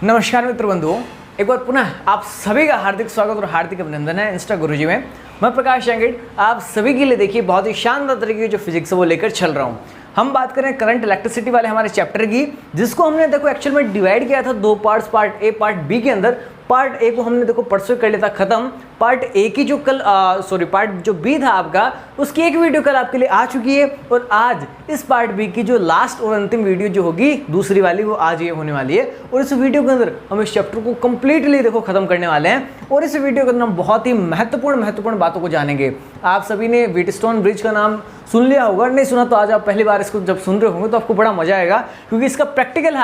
नमस्कार मित्र बंधुओं, एक बार पुनः आप सभी का हार्दिक स्वागत और हार्दिक अभिनंदन है इंस्टा गुरुजी में। मैं प्रकाश जंगेड़ आप सभी के लिए देखिए बहुत ही शानदार तरीके की जो फिजिक्स है वो लेकर चल रहा हूँ। हम बात करें करंट इलेक्ट्रिसिटी वाले हमारे चैप्टर की, जिसको हमने देखो एक्चुअल में डिवाइड किया था दो parts, part A part B के अंदर। पार्ट ए को हमने देखो परसों कर लिया था खत्म। पार्ट ए की जो कल पार्ट जो बी था आपका, उसकी एक वीडियो कल आपके लिए आ चुकी है और आज इस पार्ट बी की जो लास्ट और अंतिम वीडियो जो होगी दूसरी वाली, वो आज ये होने वाली है। और इस वीडियो के अंदर हम इस चैप्टर को कंप्लीटली देखो खत्म करने वाले हैं और इस वीडियो के अंदर हम बहुत ही महत्वपूर्ण बातों को जानेंगे। आप सभी ने व्हीटस्टोन ब्रिज का नाम सुन लिया होगा, नहीं सुना तो आज आप पहली बार इसको जब सुन रहे होंगे तो आपको बड़ा मजा आएगा, क्योंकि इसका प्रैक्टिकल है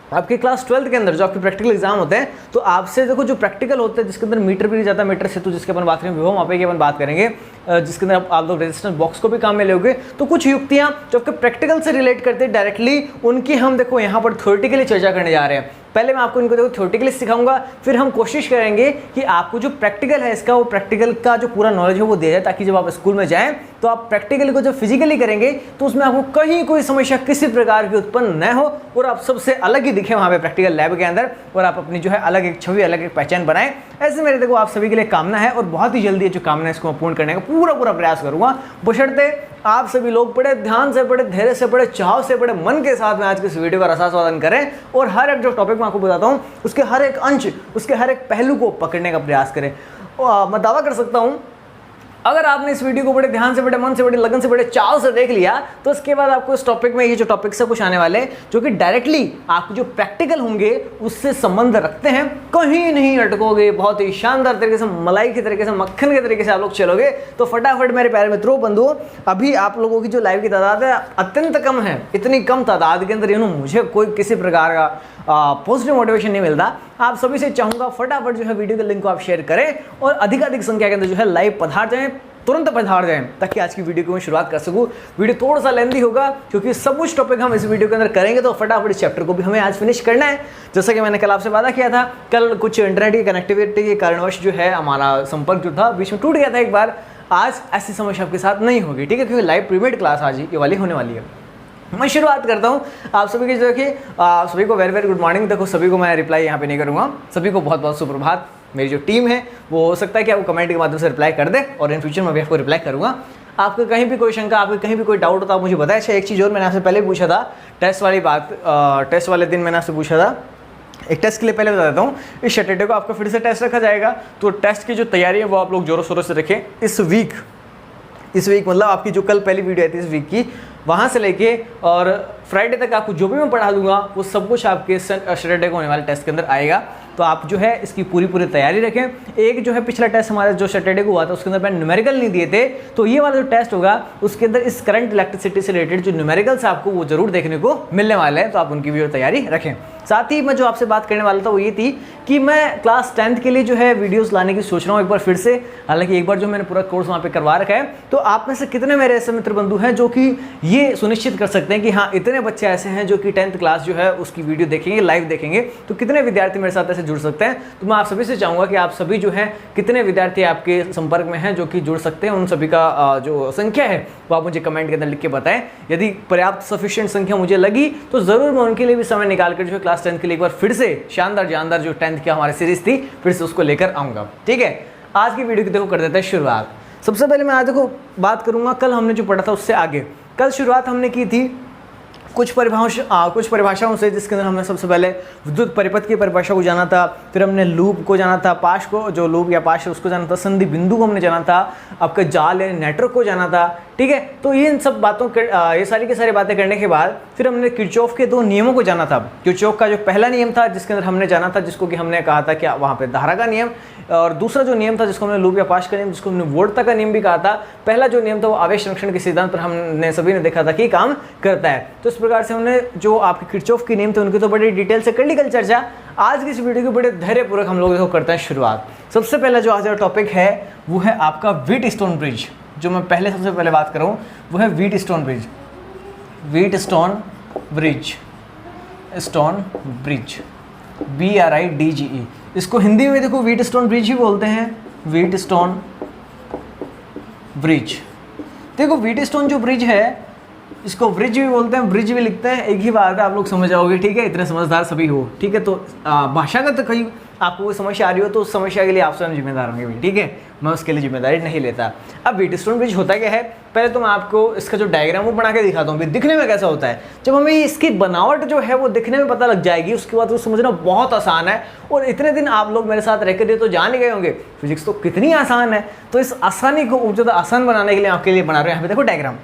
आपके क्लास 12th के अंदर जो आपके प्रैक्टिकल एग्जाम होते हैं। तो आपसे देखो जो प्रैक्टिकल होते हैं जिसके अंदर मीटर भी जाता है, मीटर से तो जिसके अपन बात करेंगे विभव मापे की अपन बात करेंगे, जिसके अंदर आप लोग रेजिस्टेंस बॉक्स को भी काम में लोगे। तो कुछ युक्तियां जो आपके प्रैक्टिकल से रिलेट करते हैं डायरेक्टली, उनकी हम देखो यहाँ पर थ्योरेटिकली चर्चा करने जा रहे हैं। पहले मैं आपको इनको देखो थ्योरेटिकली सिखाऊंगा, फिर हम कोशिश करेंगे कि आपको जो प्रैक्टिकल है इसका, वो प्रैक्टिकल का जो पूरा नॉलेज है वो दिया जाए, ताकि जब आप स्कूल में जाएं तो आप प्रैक्टिकली को जब फिजिकली करेंगे तो उसमें आपको कहीं कोई समस्या किसी प्रकार की उत्पन्न न हो और आप सबसे अलग ही दिखे वहाँ पे प्रैक्टिकल लैब के अंदर, और आप अपनी जो है अलग एक छवि, अलग एक पहचान बनाएं। ऐसे मेरे देखो आप सभी के लिए कामना है और बहुत ही जल्दी जो कामना है इसको पूर्ण करने का पूरा प्रयास करूंगा, बशर्ते आप सभी लोग बड़े ध्यान से, बड़े धैर्य से, बड़े चाव से, बड़े मन के साथ में आज की इस वीडियो का रसास्वादन करें और हर एक जो टॉपिक मैं आपको बताता हूं उसके हर एक अंश, उसके हर एक पहलू को पकड़ने का प्रयास करें। मैं दावा कर सकता हूं अगर आपने इस वीडियो को बड़े ध्यान से, बड़े मन से, बड़े लगन से, बड़े चाव से देख लिया तो इसके बाद आपको इस टॉपिक में ये जो टॉपिक से कुछ आने वाले जो कि डायरेक्टली आपके जो प्रैक्टिकल होंगे उससे संबंध रखते हैं, कहीं नहीं अटकोगे। बहुत ही शानदार तरीके से, मलाई के तरीके से, मक्खन के तरीके से आप लोग चलोगे। तो फटाफट मेरे प्यारे मित्रों, बंधुओं, अभी आप लोगों की जो लाइव की तादाद है अत्यंत कम है। इतनी कम तादाद के अंदर मुझे कोई किसी प्रकार का पॉजिटिव मोटिवेशन नहीं मिलता। आप सभी से चाहूंगा फटाफट जो है वीडियो के लिंक को आप शेयर करें और अधिकाधिक संख्या के अंदर जो है लाइव पधार जाएं, तुरंत पधार जाएं, ताकि आज की वीडियो को मैं शुरुआत कर सकूं। वीडियो थोड़ा सा लेंदी होगा क्योंकि सब कुछ टॉपिक हम इस वीडियो के अंदर करेंगे, तो फटाफट इस चैप्टर को भी हमें आज फिनिश करना है। जैसा कि मैंने कल आपसे वादा किया था, कल कुछ इंटरनेट की कनेक्टिविटी के कारणवश जो है हमारा संपर्क जो था बीच में टूट गया था एक बार। आज ऐसी समस्या आपके साथ नहीं होगी, ठीक है, क्योंकि लाइव प्रीपेड क्लास आज ये वाली होने वाली है। मैं शुरुआत करता हूं आप सभी की, जो कि सभी को वेरी वेरी गुड मॉर्निंग। देखो सभी को मैं रिप्लाई यहाँ पे नहीं करूँगा, सभी को बहुत बहुत सुप्रभात। मेरी जो टीम है वो हो सकता है कि आपको कमेंट के माध्यम से रिप्लाई कर दे और इन फ्यूचर में भी आपको रिप्लाई करूँगा। आपको कहीं भी कोई शंका, आपको कहीं भी कोई डाउट होता, आप मुझे बताएं। अच्छा, एक चीज़ और मैंने आपसे पहले पूछा था, टेस्ट वाली बात, टेस्ट वाले दिन मैंने आपसे पूछा था, एक टेस्ट के लिए पहले बता देता हूँ, इस सैटरडे को आपका फिर से टेस्ट रखा जाएगा। तो टेस्ट की जो तैयारी है वो आप लोग जोरों शोरों से रखें। इस वीक मतलब आपकी जो कल पहली वीडियो आई थी इस वीक की, वहाँ से लेके और फ्राइडे तक आपको जो भी मैं पढ़ा दूंगा वो सब कुछ आपके सैटरडे को होने वाले टेस्ट के अंदर आएगा। तो आप जो है इसकी पूरी तैयारी रखें। एक जो है पिछला टेस्ट हमारा जो सैटरडे को हुआ था उसके अंदर मैंने न्यूमेरिकल नहीं दिए थे, तो ये वाला जो टेस्ट होगा उसके अंदर इस करंट इलेक्ट्रिसिटी से रिलेटेड जो न्यूमेरिकल्स आपको वो जरूर देखने को मिलने वाले हैं, तो आप उनकी भी तैयारी रखें। साथ ही मैं जो आपसे बात करने वाला था वो ये थी कि मैं क्लास 10th के लिए जो है वीडियोस लाने की सोच रहा हूँ एक बार फिर से। हालांकि एक बार जो मैंने पूरा कोर्स वहाँ पे करवा रखा है, तो आप में से कितने मेरे ऐसे मित्र बंधु हैं जो कि ये सुनिश्चित कर सकते हैं कि हाँ इतने बच्चे ऐसे हैं जो कि 10th क्लास जो है उसकी वीडियो देखेंगे, लाइव देखेंगे। तो कितने विद्यार्थी मेरे साथ ऐसे जुड़ सकते हैं? तो मैं आप सभी से चाहूँगा कि आप सभी जो है कितने विद्यार्थी आपके संपर्क में हैं जो कि जुड़ सकते हैं, उन सभी का जो संख्या है वो आप मुझे कमेंट के अंदर लिख के बताएं। यदि पर्याप्त सफिशिएंट संख्या मुझे लगी तो ज़रूर मैं उनके लिए भी समय निकाल कर जो है क्लास 10th के लिए एक बार फिर से शानदार जानदार जो 10th की हमारी सीरीज थी फिर से उसको लेकर आऊँगा। ठीक है, आज की वीडियो की देखो कर देते हैं शुरुआत। सबसे पहले मैं आज देखो बात करूँगा कल हमने जो पढ़ा था उससे आगे। कल शुरुआत हमने की थी कुछ परिभाषाओं से, जिसके अंदर हमने सबसे पहले विद्युत परिपथ की परिभाषा को जाना था, फिर हमने लूप को जाना था, पाश को, जो लूप या पाश है उसको जाना था, संधि बिंदु को हमने जाना था, आपका जाल या नेटवर्क को जाना था। ठीक है, तो ये इन सब बातों ये सारी की सारी बातें करने के बाद फिर हमने किरचॉफ के दो नियमों को जाना था। किरचॉफ का जो पहला नियम था जिसके अंदर हमने जाना था, जिसको कि हमने कहा था कि वहाँ पे धारा का नियम, और दूसरा जो नियम था जिसको हमने लूप या पाश का नियम, जिसको हमने वोल्टता का नियम भी कहा था। पहला जो नियम था वो आवेश संरक्षण के सिद्धांत पर हमने सभी ने देखा था कि काम करता है। तो इस प्रकार से हमने जो आपके किरचॉफ के नियम थे उनकी तो बड़ी डिटेल से कर ली कल चर्चा। आज की इस वीडियो की बड़े धैर्यपूर्वक हम लोग देखो करते हैं शुरुआत। सबसे पहला जो आज का टॉपिक है वो है आपका व्हीटस्टोन ब्रिज। जो मैं पहले सबसे पहले बात कर रहा हूँ वो है Wheatstone bridge. Wheatstone bridge BRIDGE, इसको हिंदी में देखो व्हीटस्टोन ब्रिज ही बोलते हैं। व्हीटस्टोन ब्रिज, देखो व्हीटस्टोन जो ब्रिज है इसको ब्रिज भी बोलते हैं, ब्रिज भी लिखते हैं, एक ही बात है, आप लोग समझ जाओगे, ठीक है, इतने समझदार सभी हो, ठीक है। तो भाषागत कहीं आपको कोई समस्या आ रही हो तो उस समस्या के लिए आप स्वयं जिम्मेदार होंगे भी, ठीक है, मैं उसके लिए जिम्मेदारी नहीं लेता। अब व्हीटस्टोन ब्रिज होता क्या है, पहले तो मैं आपको इसका जो डायग्राम वो बना के दिखाता हूँ, दिखने में कैसा होता है। जब हमें इसकी बनावट जो है वो दिखने में पता लग जाएगी, उसके बाद वो समझना बहुत आसान है। और इतने दिन आप लोग मेरे साथ रहकर तो जान ही गए होंगे फिजिक्स तो कितनी आसान है। तो इस आसानी को और ज़्यादा आसान बनाने के लिए आपके लिए बना रहे हैं यहाँ पे देखो डायग्राम।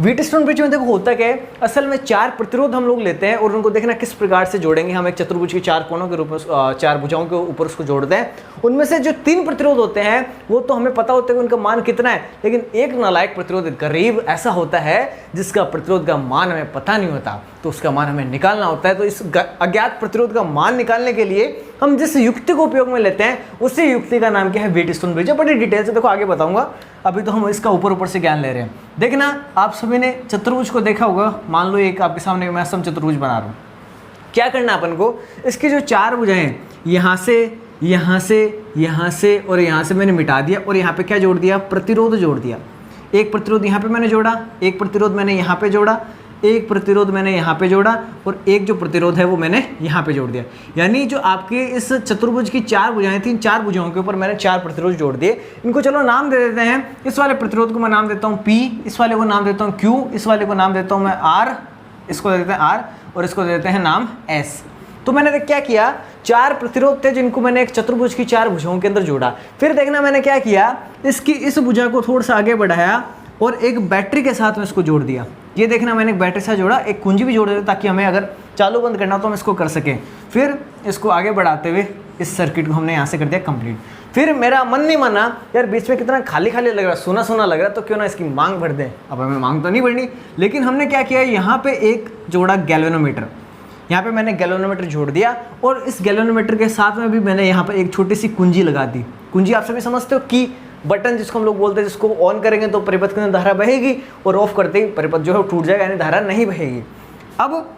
व्हीटस्टोन ब्रिज में देखो होता क्या है, असल में 4 प्रतिरोध हम लोग लेते हैं और उनको देखना किस प्रकार से जोड़ेंगे। हम एक चतुर्भुज के 4 कोनों के रूप में 4 भुजाओं के ऊपर उसको जोड़ते हैं। उनमें से जो 3 प्रतिरोध होते हैं वो तो हमें पता होता है कि उनका मान कितना है, लेकिन एक नालायक प्रतिरोध गरीब ऐसा होता है जिसका प्रतिरोध का मान हमें पता नहीं होता, तो उसका मान हमें निकालना होता है। तो इस अज्ञात प्रतिरोध का मान निकालने के लिए हम जिस युक्ति को उपयोग में लेते हैं उसी युक्ति का नाम क्या है, व्हीटस्टोन ब्रिज। बड़ी डिटेल से देखो आगे बताऊंगा, अभी तो हम इसका ऊपर से ज्ञान ले रहे हैं। देखना आप सभी ने चतुर्भुज को देखा होगा, मान लो एक आपके सामने मैं सम चतुर्भुज बना रहा हूँ। क्या करना है अपन को, इसकी जो 4 भुजाएं हैं, यहाँ से यहाँ से यहाँ से और यहाँ से मैंने मिटा दिया और यहाँ पे क्या जोड़ दिया, प्रतिरोध जोड़ दिया। एक प्रतिरोध यहाँ पे मैंने जोड़ा, एक प्रतिरोध मैंने यहाँ पे जोड़ा, एक प्रतिरोध मैंने यहाँ पे जोड़ा और एक जो प्रतिरोध है वो मैंने यहाँ पे जोड़ दिया। यानी जो आपके इस चतुर्भुज की 4 भुजाएं थी, 4 भुजाओं के ऊपर मैंने 4 प्रतिरोध जोड़ दिए। इनको चलो नाम दे देते हैं। इस वाले प्रतिरोध को मैं नाम देता हूँ P, इस वाले को नाम देता हूँ Q, इस वाले को नाम देता हूँ मैं R, इसको दे देते हैं R और इसको दे देते हैं नाम S। तो मैंने क्या किया, 4 प्रतिरोध थे जिनको मैंने एक चतुर्भुज की 4 भुजाओं के अंदर जोड़ा। फिर देखना मैंने क्या किया, इसकी इस भुजा को थोड़ा सा आगे बढ़ाया और एक बैटरी के साथ में इसको जोड़ दिया। ये देखना मैंने एक बैटरी से जोड़ा, एक कुंजी भी जोड़ दिया ताकि हमें अगर चालू बंद करना तो हम इसको कर सकें। फिर इसको आगे बढ़ाते हुए इस सर्किट को हमने यहाँ से कर दिया कंप्लीट। फिर मेरा मन नहीं माना, यार बीच में कितना खाली खाली लग रहा, सोना सोना लग रहा, तो क्यों ना इसकी मांग भर दें। अब हमें मांग तो नहीं भरनी, लेकिन हमने क्या किया, यहाँ पे एक जोड़ा गैल्वेनोमीटर, यहाँ पे मैंने गैल्वेनोमीटर जोड़ दिया और इस गैल्वेनोमीटर के साथ में भी मैंने यहाँ पे एक छोटी सी कुंजी लगा दी। कुंजी आप सभी समझते हो कि बटन जिसको हम लोग बोलते हैं, जिसको ऑन करेंगे तो परिपथ के अंदर धारा बहेगी और ऑफ करते ही परिपथ जो है टूट जाएगा, यानी धारा नहीं बहेगी। अब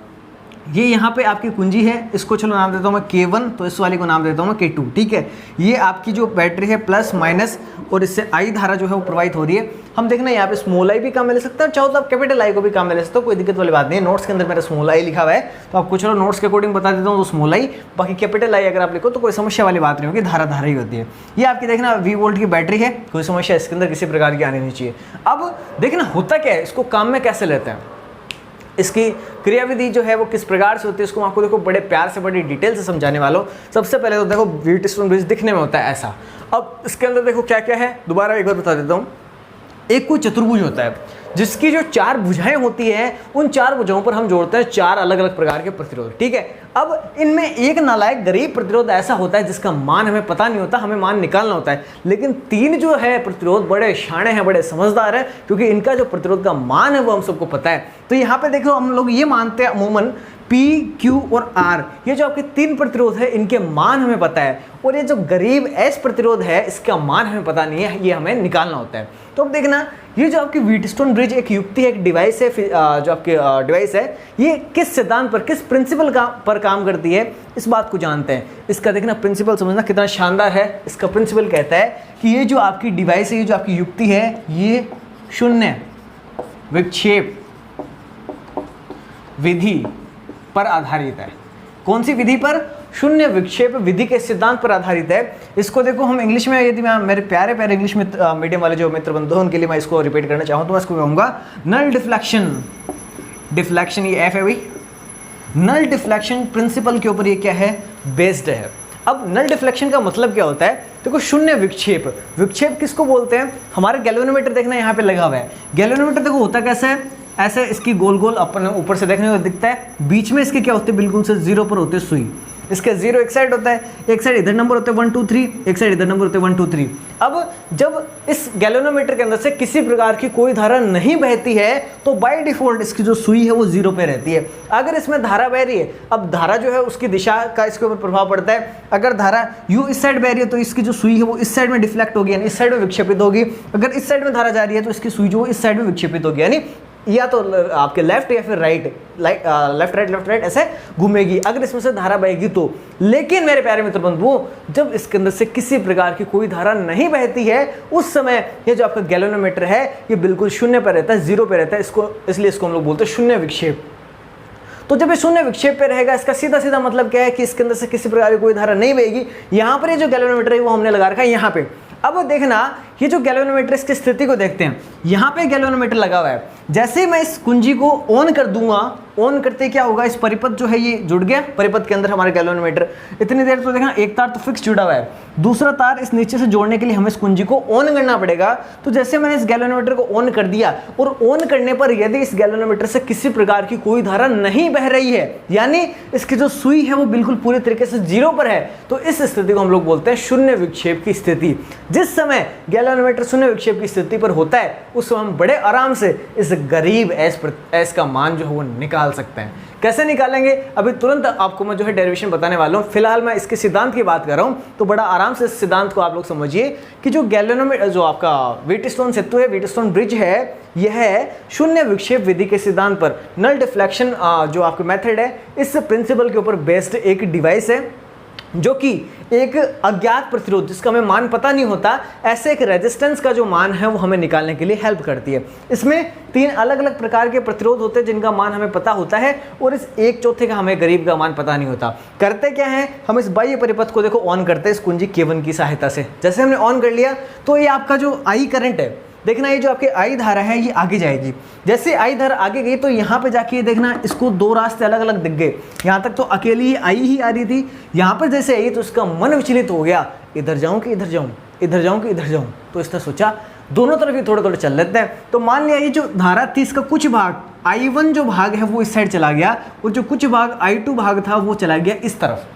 ये यहाँ पे आपकी कुंजी है, इसको चलो नाम देता हूँ मैं K1, तो इस वाले को नाम देता हूँ मैं K2, ठीक है। ये आपकी जो बैटरी है प्लस माइनस और इससे I धारा जो है वो प्रवाहित हो रही है। हम देखना यहाँ पे स्मॉल I भी काम में ले सकते हैं, चाहो तो आप कैपिटल I को भी काम में ले सकते हो, कोई दिक्कत वाली बात नहीं है। नोट्स के अंदर मेरा स्मॉल I लिखा हुआ है, तो आपको चलो नोट्स के अकॉर्डिंग बता देता हूँ, तो स्मॉल I, बाकी कैपिटल I अगर आप लिखो तो कोई समस्या वाली बात नहीं होगी, धारा धारा ही होती है। ये आपकी देखना 20 वोल्ट की बैटरी है, कोई समस्या इसके अंदर किसी प्रकार की आनी नहीं चाहिए। अब देखना होता क्या है, इसको काम में कैसे लेते हैं, इसकी क्रियाविधि जो है वो किस प्रकार से होती है, इसको आपको देखो बड़े प्यार से बड़ी डिटेल से समझाने वाला हूँ। सबसे पहले तो देखो व्हीटस्टोन ब्रिज दिखने में होता है ऐसा। अब इसके अंदर देखो क्या क्या है, दोबारा एक बार बता देता हूँ। एक कोई चतुर्भुज होता है जिसकी जो 4 भुजाएं होती है, उन 4 भुजाओं पर हम जोड़ते हैं 4 अलग अलग प्रकार के प्रतिरोध, ठीक है। अब इनमें एक नालायक गरीब प्रतिरोध ऐसा होता है जिसका मान हमें पता नहीं होता, हमें मान निकालना होता है। लेकिन 3 जो है प्रतिरोध बड़े शाणे हैं, बड़े समझदार हैं, क्योंकि इनका जो प्रतिरोध का मान है वो हम सबको पता है। तो यहाँ पे देखो हम लोग ये मानते हैं अमूमन P, Q और R, ये जो आपके 3 प्रतिरोध है इनके मान हमें पता है, और ये जो गरीब S प्रतिरोध है इसका मान हमें पता नहीं है, ये हमें निकालना होता है। तो अब देखना ये जो आपकी व्हीटस्टोन ब्रिज एक युक्ति है, एक डिवाइस है, जो आपके डिवाइस है, ये किस सिद्धांत पर, किस प्रिंसिपल पर काम करती है, इस बात को जानते हैं। इसका देखना प्रिंसिपल समझना कितना शानदार है। इसका प्रिंसिपल कहता है कि ये जो आपकी डिवाइस है, ये जो आपकी युक्ति है, ये शून्य विक्षेप विधि पर आधारित है। कौन सी विधि पर? शून्य विक्षेप विधि के सिद्धांत पर आधारित है। इसको देखो हम इंग्लिश में, यदि मैं मेरे प्यारे प्यारे इंग्लिश में मीडियम वाले जो मित्र बंधु हैं उनके लिए मैं इसको रिपीट करना चाहूँ तो मैं इसको कहूँगा नल डिफ्लेक्शन। डिफ्लेक्शन ये एफ है भाई, नल डिफ्लेक्शन प्रिंसिपल के ऊपर ये क्या है, बेस्ड है। अब नल डिफ्लेक्शन का मतलब क्या होता है, देखो शून्य विक्षेप, विक्षेप किसको बोलते हैं, हमारे गैल्वेनोमीटर देखना यहाँ पे लगा हुआ है। गैल्वेनोमीटर देखो होता कैसे है, ऐसे इसकी गोल गोल अपन ऊपर से देखने को दिखता है, बीच में इसके क्या होते हैं, बिल्कुल से 0 पर होते हैं सुई। इसके 0 एक साइड होता है, एक साइड इधर नंबर होते हैं 1 2 3, एक साइड इधर नंबर होते हैं 1 2 3। अब जब इस गैल्वेनोमीटर के अंदर से किसी प्रकार की कोई धारा नहीं बहती है तो बाय डिफॉल्ट इसकी जो सुई है वो 0 पे रहती है। अगर इसमें धारा बह रही है, अब धारा जो है उसकी दिशा का इसके ऊपर प्रभाव पड़ता है। अगर धारा यू इस साइड बह रही है तो इसकी जो सुई है वो इस साइड में डिफ्लेक्ट होगी, यानी इस साइड में विक्षेपित होगी। अगर इस साइड में धारा जा रही है तो इसकी सुई जो इस साइड में विक्षेपित होगी, यानी या तो आपके लेफ्ट या फिर राइट, लेफ्ट राइट ऐसे घूमेगी अगर इसमें से धारा बहेगी तो। लेकिन मेरे प्यारे मित्र बंधुओं, जब इसके अंदर से किसी प्रकार की कोई धारा नहीं बहती है उस समय ये जो आपका गैल्वेनोमीटर है ये बिल्कुल शून्य पर रहता है, जीरो पे रहता है, इसलिए इसको हम लोग बोलते हैं शून्य विक्षेप। तो जब ये शून्य विक्षेप पे रहेगा इसका सीधा सीधा मतलब क्या है कि इसके अंदर से किसी प्रकार की कोई धारा नहीं बहेगी। यहाँ पर ये जो गैल्वेनोमीटर है वो हमने लगा रखा है यहाँ पे। अब देखना ये जो गैल्वेनोमीटर इसकी स्थिति को देखते हैं, यहाँ पे गैल्वेनोमीटर लगा हुआ है, जैसे ही मैं इस कुंजी को ऑन कर दूंगा, ऑन करते क्या होगा, इस परिपथ जो है ये जुड़ गया, परिपथ के अंदर हमारे गैल्वेनोमीटर। इतनी देर तो देखना एक तार तो फिक्स जुड़ा हुआ है, दूसरा तार इस नीचे से जोड़ने के लिए हमें इस कुंजी को ऑन करना पड़ेगा। तो जैसे मैंने इस गैल्वेनोमीटर को ऑन कर दिया और ऑन करने पर यदि इस गैल्वेनोमीटर से किसी प्रकार की कोई धारा नहीं बह रही है, यानी इसकी जो सुई है वो बिल्कुल पूरी तरीके से जीरो पर है, तो इस स्थिति को हम लोग बोलते हैं शून्य विक्षेप की स्थिति। जिस समय गैल्वेनोमीटर शून्य विक्षेप की स्थिति पर होता है उस समय हम बड़े आराम से इस गरीब एस का मान जो है वो निकाल सकते हैं। कैसे निकालेंगे अभी तुरंत आपको मैं जो है डेरिवेशन बताने वाला हूँ। फिलहाल मैं इसके सिद्धांत की बात कर रहा हूँ, तो बड़ा आराम से इस सिद्धांत को आप लोग समझिए कि जो गैल्वेनोमीटर जो आपका व्हीटस्टोन सेतु है, व्हीटस्टोन ब्रिज है, यह शून्य विक्षेप विधि के सिद्धांत पर नल डिफ्लेक्शन जो आपका मेथड है इस प्रिंसिपल के ऊपर बेस्ड एक डिवाइस है जो कि एक अज्ञात प्रतिरोध जिसका हमें मान पता नहीं होता, ऐसे एक रेजिस्टेंस का जो मान है वो हमें निकालने के लिए हेल्प करती है। इसमें 3 अलग अलग प्रकार के प्रतिरोध होते हैं जिनका मान हमें पता होता है और इस 1/4 का हमें गरीब का मान पता नहीं होता। करते क्या है, हम इस बाह्य परिपथ को देखो ऑन करते हैं इस कुंजी K1 की सहायता से। जैसे हमने ऑन कर लिया तो ये आपका जो आई करंट है, देखना ये जो आपके आई धारा है ये आगे जाएगी। जैसे आई धारा आगे गई तो यहाँ पे जाके देखना इसको 2 रास्ते अलग अलग दिख गए। यहाँ तक तो अकेली आई ही आ रही थी, यहाँ पर जैसे आई तो इसका मन विचलित हो गया, इधर जाऊँ कि इधर जाऊँ, इधर जाऊँ कि इधर जाऊँ। तो इसने सोचा दोनों तरफ ही थोड़े थोड़े चल लेते हैं। तो मान लिया ये जो धारा थी इसका कुछ भाग I1 जो भाग है वो इस साइड चला गया और जो कुछ भाग I2 भाग था वो चला गया इस तरफ।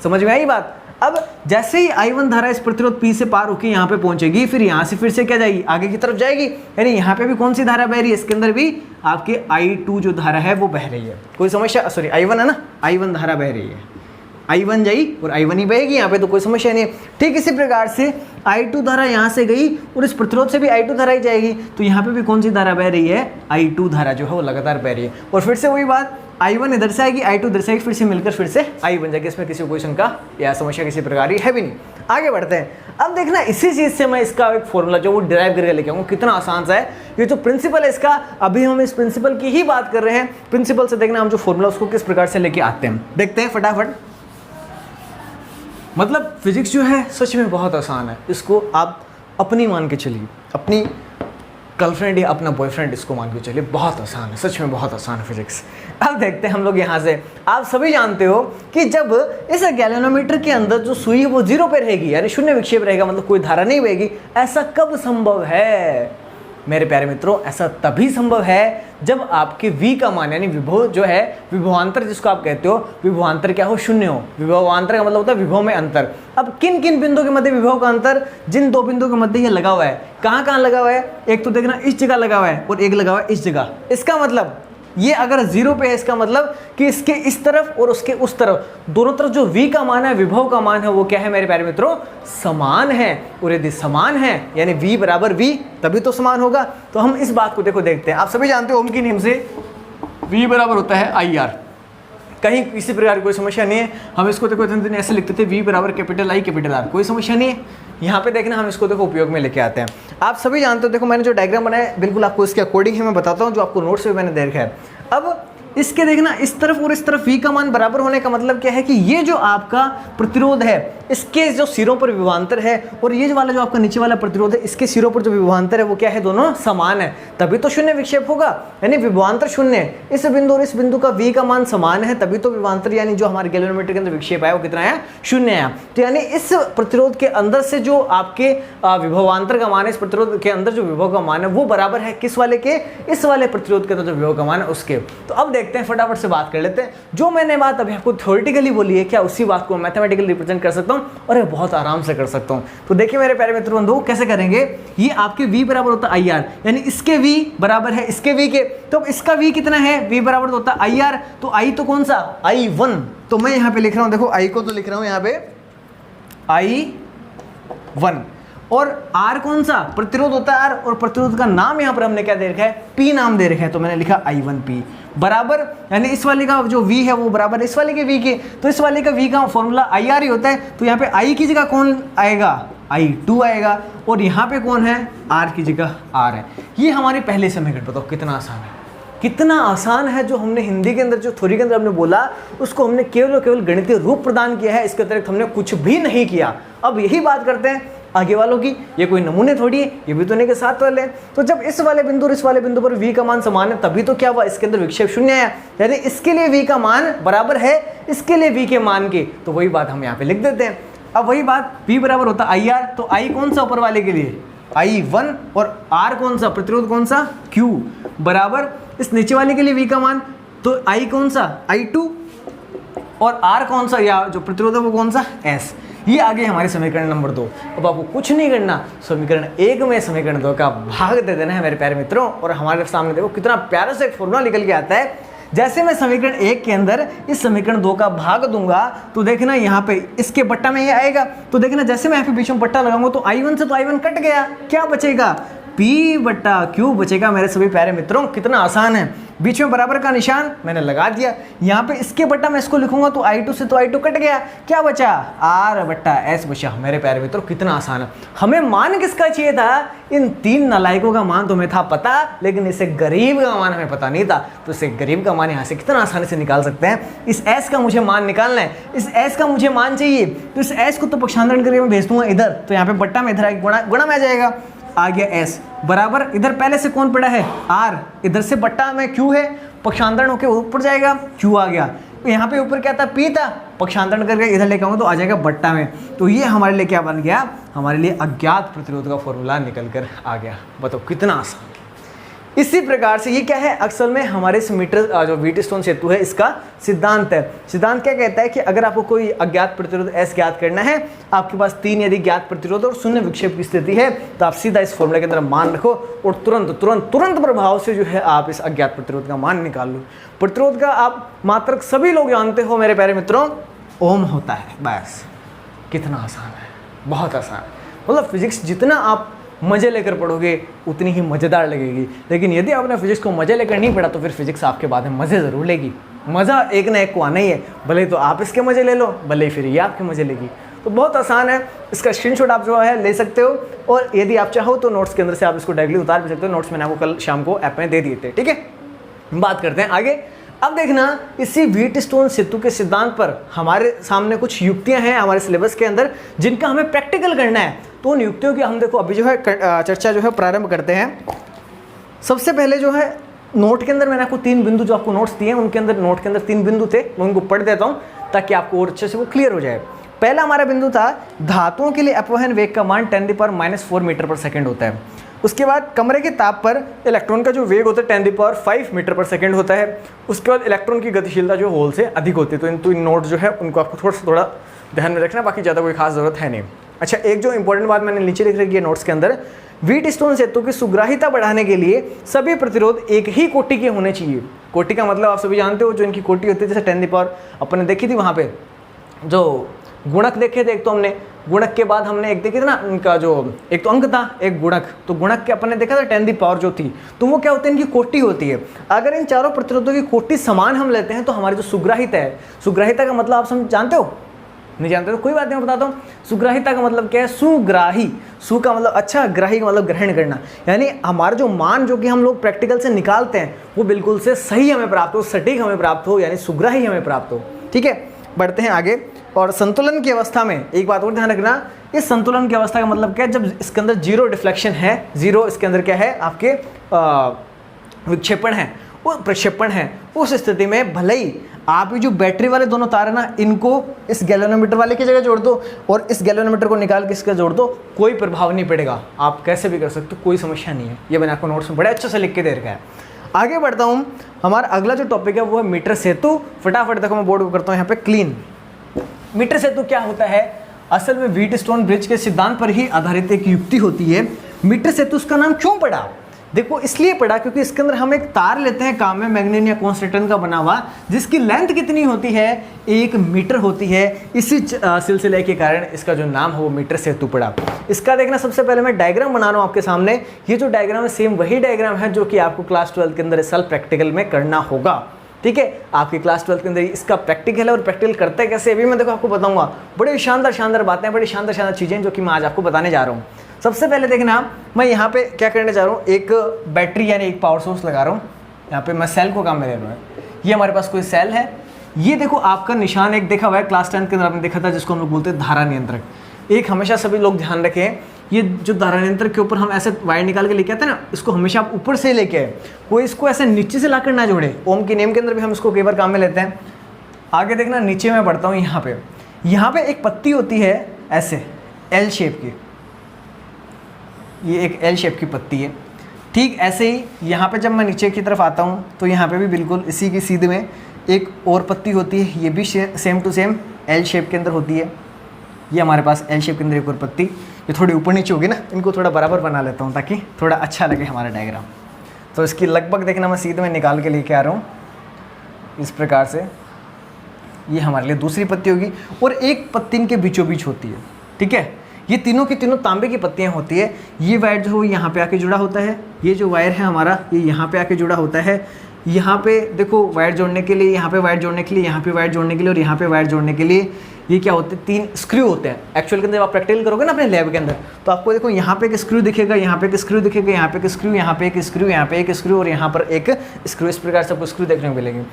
समझ में आई बात। अब जैसे ही I1 धारा इस प्रतिरोध P से पार होकर यहाँ पे पहुंचेगी, फिर यहाँ से फिर से क्या जाएगी, आगे की तरफ जाएगी। यानी यहाँ पे भी कौन सी धारा बह रही है, इसके अंदर भी आपके I2 जो धारा है वो बह रही है। कोई समस्या, सॉरी I1 है ना, I1 धारा बह रही है, I1 जाई और I1 ही बहेगी यहाँ पे, तो कोई समस्या नहीं है। ठीक इसी प्रकार से I2 धारा यहाँ से गई और इस प्रतिरोध से भी I2 धारा ही जाएगी, तो यहाँ पे भी कौन सी धारा बह रही है, I2 धारा जो है वो लगातार बह रही है। और फिर से वही बात, I1 इधर से आएगी, I2 इधर से आएगी, फिर से मिलकर फिर से I बन जाएगी। इसमें किसी क्वेश्चन का या समस्या किसी प्रकार की है भी नहीं। आगे बढ़ते हैं। अब देखना इसी चीज़ से मैं इसका एक फॉर्मूला जो वो डिराइव करके लेके आऊँगा, कितना आसान सा है। ये जो प्रिंसिपल है इसका, अभी हम इस प्रिंसिपल की ही बात कर रहे हैं। प्रिंसिपल से देखना हम जो फॉर्मूला उसको किस प्रकार से लेके आते हैं, देखते हैं फटाफट। मतलब फिजिक्स जो है सच में बहुत आसान है, इसको आप अपनी मान के चलिए, अपनी गर्लफ्रेंड या अपना बॉयफ्रेंड इसको मान के चलिए, बहुत आसान है, सच में बहुत आसान है फिजिक्स। अब देखते हैं हम लोग यहाँ से। आप सभी जानते हो कि जब इस गैल्वेनोमीटर के अंदर जो सुई है वो जीरो पे रहेगी, यानी शून्य विक्षेप रहेगा, मतलब कोई धारा नहीं बहेगी। ऐसा कब संभव है मेरे प्यारे मित्रों? ऐसा तभी संभव है जब आपके V का मान यानी विभव जो है, विभवांतर जिसको आप कहते हो, विभवांतर क्या हो, शून्य हो। विभवांतर का मतलब होता है विभव में अंतर। अब किन किन बिंदुओं के मध्य विभव का अंतर, जिन 2 बिंदुओं के मध्य ये लगा हुआ है, कहाँ कहाँ लगा हुआ है, एक तो देखना इस जगह लगा हुआ है और एक लगा हुआ है इस जगह। इसका मतलब ये अगर 0 पे है, इसका मतलब कि इसके इस तरफ और उसके उस तरफ, दोनों तरफ जो V का मान है, विभव का मान है, वो क्या है मेरे प्यारे मित्रों, समान है। और यदि समान है यानी V बराबर V, तभी तो समान होगा। तो हम इस बात को देखो देखते हैं। आप सभी जानते हो ओम के नियम से V बराबर होता है IR। कहीं किसी प्रकार की कोई समस्या नहीं है। हम इसको देखो इतने दिन ऐसे लिखते थे, V बराबर कैपिटल I कैपिटल R, कोई समस्या नहीं है। यहाँ पे देखना हम इसको देखो उपयोग में लेके आते हैं। आप सभी जानते हो, देखो मैंने जो डायग्राम बनाया है बिल्कुल आपको इसके अकॉर्डिंग है मैं बताता हूँ, जो आपको नोट्स में मैंने दे रखा है। अब इसके देखना इस तरफ और इस तरफ V का मान बराबर होने का मतलब क्या है कि ये जो आपका प्रतिरोध है इसके जो सिरों पर विभवांतर है और ये जो वाला जो आपका नीचे वाला प्रतिरोध है इसके सिरों पर जो विभवांतर है वो क्या है, दोनों समान है, तभी तो शून्य विक्षेप होगा। यानी विभवांतर शून्य है, इस बिंदु और इस बिंदु का V का मान समान है, तभी तो विभवांतर यानी जो हमारे गैल्वेनोमीटर के अंदर विक्षेप आया वो कितना है, शून्य है। तो यानी इस प्रतिरोध के अंदर से जो आपके विभवांतर का मान है, इस प्रतिरोध के अंदर जो विभव का मान है वो बराबर है किस वाले के, इस वाले प्रतिरोध के अंदर जो विभव का मान है उसके। तो अब देखते हैं, फटाफट से बात कर लेते हैं। जो मैंने बात अभी आपको थ्योरेटिकली बोली है, क्या उसी बात को मैथमेटिकली रिप्रेजेंट कर सकता हूँ और बहुत आराम से कर सकता हूँ। तो देखिए मेरे प्यारे मित्र बंधु, कैसे करेंगे। ये आपके V बराबर होता है IR, यानी इसके V बराबर है इसके V के, तो इसका V कितना है, V बराबर होता है IR। तो I तो कौन सा, I1। तो मैं यहाँ पे लिख रहा हूँ, देखो I को तो लिख रहा हूँ यहाँ पे I1, और R कौन सा प्रतिरोध होता है R, और प्रतिरोध का नाम यहाँ पर हमने क्या दे रखा है, P नाम दे रखा है, तो मैंने लिखा I1P बराबर, यानी इस वाले का जो V है वो बराबर इस वाले के V के, तो इस वाले का V का फॉर्मूला IR ही होता है, तो यहाँ पे I की जगह कौन आएगा, I2 आएगा, और यहाँ पे कौन है, R की जगह R है। ये हमारी पहले समीकरण, बताओ कितना आसान है, कितना आसान है। जो हमने हिंदी के अंदर जो थ्योरी के अंदर हमने बोला उसको हमने केवल और केवल गणितीय रूप प्रदान किया है, इसके अतिरिक्त हमने कुछ भी नहीं किया। अब यही बात करते हैं आगे वालों की, ये कोई नमूने थोड़ी है, ये भी तो नहीं के साथ वाले हैं। तो जब इस वाले बिंदु और इस वाले बिंदु पर v का मान समान है तभी तो क्या हुआ, इसके अंदर विक्षेप शून्य आया, यानी इसके लिए v का मान बराबर है इसके लिए v के मान के, तो वही बात हम यहाँ पे लिख देते हैं। अब वही बात v बराबर होता है IR, तो I कौन सा ऊपर वाले के लिए I1, और R कौन सा प्रतिरोध कौन सा Q, बराबर इस नीचे वाले के लिए v का मान, तो I कौन सा I2, और R कौन सा या जो प्रतिरोध है वो कौन सा S। ये आगे हमारे समीकरण नंबर 2। अब आपको कुछ नहीं करना, समीकरण 1 में समीकरण 2 का भाग दे देना है मेरे प्यारे मित्रों, और हमारे सामने देखो कितना प्यारा सा एक फॉर्मूला निकल के आता है। जैसे मैं समीकरण 1 के अंदर इस समीकरण 2 का भाग दूंगा तो देखना यहाँ पे इसके बट्टा में ये आएगा, तो देखना जैसे मैं यहाँ पे बीच में बट्टा लगाऊंगा तो I1 से तो I1 कट गया, क्या बचेगा, P बट्टा Q बचेगा मेरे सभी प्यारे मित्रों। कितना आसान है, बीच में बराबर का निशान मैंने लगा दिया, यहाँ पे इसके बट्टा मैं इसको लिखूंगा तो I2 से तो I2 कट गया, क्या बचा, R बट्टा S बचा। मेरे प्यारे मित्रों कितना आसान है। हमें मान किसका चाहिए था, इन 3 नालायकों का मान तुम्हें था पता, लेकिन इसे गरीब का मान हमें पता नहीं था, तो इसे गरीब का मान यहाँ से कितना आसानी से निकाल सकते हैं। इस S का मुझे मान निकालना है, इस S का मुझे मान चाहिए, तो इस S को तो पक्षांतरण करके मैं भेज दूंगा इधर, तो यहाँ पे बट्टा में इधर गुणा में आ जाएगा, आ गया S बराबर, इधर पहले से कौन पड़ा है R, इधर से बट्टा में Q है, पक्षांतरण होके ऊपर जाएगा, Q आ गया, यहाँ पे ऊपर क्या था P था, पक्षांतरण करके इधर लेके आऊंगा तो आ जाएगा बट्टा में। तो ये हमारे लिए क्या बन गया, हमारे लिए अज्ञात प्रतिरोध का फॉर्मूला निकल कर आ गया। बताओ कितना आसान। इसी प्रकार से ये क्या है, अक्सर में हमारे इस मीटर जो व्हीटस्टोन सेतु है इसका सिद्धांत है। सिद्धांत क्या कहता है कि अगर आपको कोई अज्ञात प्रतिरोध S ज्ञात करना है, आपके पास 3 यदि ज्ञात प्रतिरोध और शून्य विक्षेप की स्थिति है, तो आप सीधा इस फॉर्मूले के अंदर मान रखो और तुरंत प्रभाव से जो है आप इस अज्ञात प्रतिरोध का मान निकाल लो। प्रतिरोध का आप मात्रक सभी लोग जानते हो मेरे प्यारे मित्रों, ओम होता है, बस। कितना आसान है, बहुत आसान। मतलब फिजिक्स जितना आप मज़े लेकर पढ़ोगे उतनी ही मज़ेदार लगेगी, लेकिन यदि आपने फिजिक्स को मज़े लेकर नहीं पढ़ा तो फिर फिजिक्स आपके बाद में मज़े ज़रूर लेगी। मज़ा एक ना एक को आना ही है, भले तो आप इसके मज़े ले लो, भले फिर ये आपके मज़े लेगी। तो बहुत आसान है, इसका स्क्रीनशॉट आप जो है ले सकते हो, और यदि आप चाहो तो नोट्स के अंदर से आप इसको डायरेक्टली उतार भी सकते हो। नोट्स मैंने आपको कल शाम को ऐप में दे दिए थे, ठीक है। बात करते हैं आगे। अब देखना, इसी व्हीटस्टोन सेतु के सिद्धांत पर हमारे सामने कुछ युक्तियां हैं हमारे सिलेबस के अंदर जिनका हमें प्रैक्टिकल करना है। तो उन युक्तियों की हम देखो अभी जो है चर्चा जो है प्रारंभ करते हैं। सबसे पहले जो है नोट के अंदर मैंने आपको 3 बिंदु जो आपको नोट्स दिए हैं उनके अंदर नोट के अंदर 3 बिंदु थे, मैं उनको पढ़ देता हूँ ताकि आपको और अच्छे से वो क्लियर हो जाए। पहला हमारा बिंदु था धातुओं के लिए अपवहन वेग का मान 10⁻⁻⁴ मीटर पर सेकेंड होता है। उसके बाद कमरे के ताप पर इलेक्ट्रॉन का जो वेग होता है 10⁵ मीटर पर सेकेंड होता है। उसके बाद इलेक्ट्रॉन की गतिशीलता जो होल से अधिक होती है। तो इन नोट जो है उनको आपको थोड़ा ध्यान में रखना, बाकी ज़्यादा कोई खास ज़रूरत है नहीं। अच्छा, एक जो इंपॉर्टेंट बात मैंने नीचे लिख रखी है नोट्स के अंदर, व्हीटस्टोन सेतु की सुग्राहिता बढ़ाने के लिए सभी प्रतिरोध एक ही कोटि के होने चाहिए। कोटि का मतलब आप सभी जानते हो, जो इनकी कोटि होती है, जैसे 10 अपन ने देखी थी वहाँ पे जो गुणक देखे थे। एक तो हमने गुणक के बाद हमने एक देखी थी ना, उनका जो एक तो अंक था एक गुणक, तो गुणक के अपन ने देखा था 10 जो थी, तो वो क्या होती है, इनकी कोटि होती है। अगर इन चारों प्रतिरोधों की कोटि समान हम लेते हैं तो हमारी जो सुग्राहिता है, सुग्राहिता का मतलब आप समझ जानते हो, नहीं जानते तो कोई बात नहीं, मैं बताता हूँ। सुग्राहिता का मतलब क्या है, सुग्राही, सु का मतलब अच्छा, ग्राही का मतलब ग्रहण करना, यानी हमारा जो मान जो कि हम लोग प्रैक्टिकल से निकालते हैं वो बिल्कुल से सही हमें प्राप्त हो, सटीक हमें प्राप्त हो, यानी सुग्राही हमें प्राप्त हो। ठीक है, बढ़ते हैं आगे। और संतुलन की अवस्था में एक बात और ध्यान रखना, इस संतुलन की अवस्था का मतलब क्या है, जब इसके अंदर जीरो डिफ्लेक्शन है, जीरो इसके अंदर क्या है, आपके विक्षेपण है, वो प्रक्षेपण है, उस स्थिति में भले ही आप ये जो बैटरी वाले दोनों तार है ना, इनको इस गैल्वेनोमीटर वाले की जगह जोड़ दो और इस गैल्वेनोमीटर को निकाल के इसका जोड़ दो, कोई प्रभाव नहीं पड़ेगा, आप कैसे भी कर सकते हो, कोई समस्या नहीं है। ये मैंने आपको नोट्स में बड़े अच्छे से लिख के दे रखा है। आगे बढ़ता हूँ, हमारा अगला जो टॉपिक है वो है मीटर सेतु। फटाफट देखो, मैं बोर्ड को करता हूँ यहाँ पे क्लीन। मीटर सेतु क्या होता है, असल में व्हीटस्टोन ब्रिज के सिद्धांत पर ही आधारित एक युक्ति होती है। मीटर सेतु उसका नाम क्यों पड़ा, देखो इसलिए पढ़ा क्योंकि इसके अंदर हम एक तार लेते हैं काम में, मैग्नीन या कॉन्स्टेंटन का बना हुआ, जिसकी लेंथ कितनी होती है, 1 मीटर होती है। इसी सिलसिले के कारण इसका जो नाम है वो मीटर सेतु पड़ा। इसका देखना, सबसे पहले मैं डायग्राम बना रहा हूँ आपके सामने। ये जो डायग्राम है सेम वही डायग्राम है जो कि आपको क्लास 12 के अंदर इस साल प्रैक्टिकल में करना होगा। ठीक है, आपकी क्लास 12 के अंदर इसका प्रैक्टिकल है, और प्रैक्टिकल करते हैं कैसे अभी मैं देखो आपको बताऊंगा। बड़े शानदार बातें, बड़ी शानदार चीज़ें जो कि मैं आज आपको बताने जा रहा हूँ। सबसे पहले देखना, मैं यहाँ पे क्या करने जा रहा हूँ, एक बैटरी यानी एक पावर सोर्स लगा रहा हूँ। यहाँ पे मैं सेल को काम में ले रहा हूँ। ये हमारे पास कोई सेल है। ये देखो आपका निशान एक देखा हुआ है, क्लास 10 के अंदर आपने देखा था, जिसको हम लोग बोलते हैं धारा नियंत्रक। एक हमेशा सभी लोग ध्यान रखें, ये जो धारा नियंत्रक के ऊपर हम ऐसे वायर निकाल के लेके आते हैं ना, इसको हमेशा आप ऊपर से लेके आए, कोई इसको ऐसे नीचे से लाकर ना जोड़े। ओम की नेम के अंदर भी हम इसको कई बार काम में लेते हैं। आगे देखना, नीचे मैं बढ़ता हूँ। यहाँ पे एक पत्ती होती है ऐसे एल शेप की, ये एक एल शेप की पत्ती है। ठीक ऐसे ही यहाँ पे जब मैं नीचे की तरफ आता हूँ तो यहाँ पे भी बिल्कुल इसी की सीधे में एक और पत्ती होती है, ये भी same to same L shape के अंदर होती है। ये हमारे पास एल शेप के अंदर एक और पत्ती, ये थोड़ी ऊपर नीचे होगी ना, इनको थोड़ा बराबर बना लेता हूँ ताकि थोड़ा अच्छा लगे हमारा डायग्राम। तो इसकी लगभग देखना, मैं सीधे में निकाल के लेके आ रहा हूँ इस प्रकार से। ये हमारे लिए दूसरी पत्ती होगी, और एक पत्ती इनके बीचों बीच होती है। ठीक है, ये तीनों की तीनों तांबे की पत्तियां होती है। ये वायर जो है यहाँ पे आके जुड़ा होता है, ये जो वायर है हमारा ये यहाँ पे आके जुड़ा होता है। यहाँ पे देखो वायर जोड़ने के लिए, यहाँ पे वायर जोड़ने के लिए, यहाँ पे वायर जोड़ने के लिए, और यहाँ पे वायर जोड़ने के लिए ये क्या होते हैं, 3 स्क्रू होते हैं। एक्चुअल के अंदर आप प्रैक्टिकल करोगे ना अपने लैब के अंदर, तो आपको देखो यहाँ पे एक स्क्रू दिखेगा, यहाँ पे एक स्क्रू दिखेगा, यहाँ पे एक स्क्रू, यहाँ पे एक स्क्रू, यहाँ पे एक स्क्रू, और यहाँ पर एक स्क्रू। इस प्रकार से आपको स्क्रू देखने को मिलेंगे।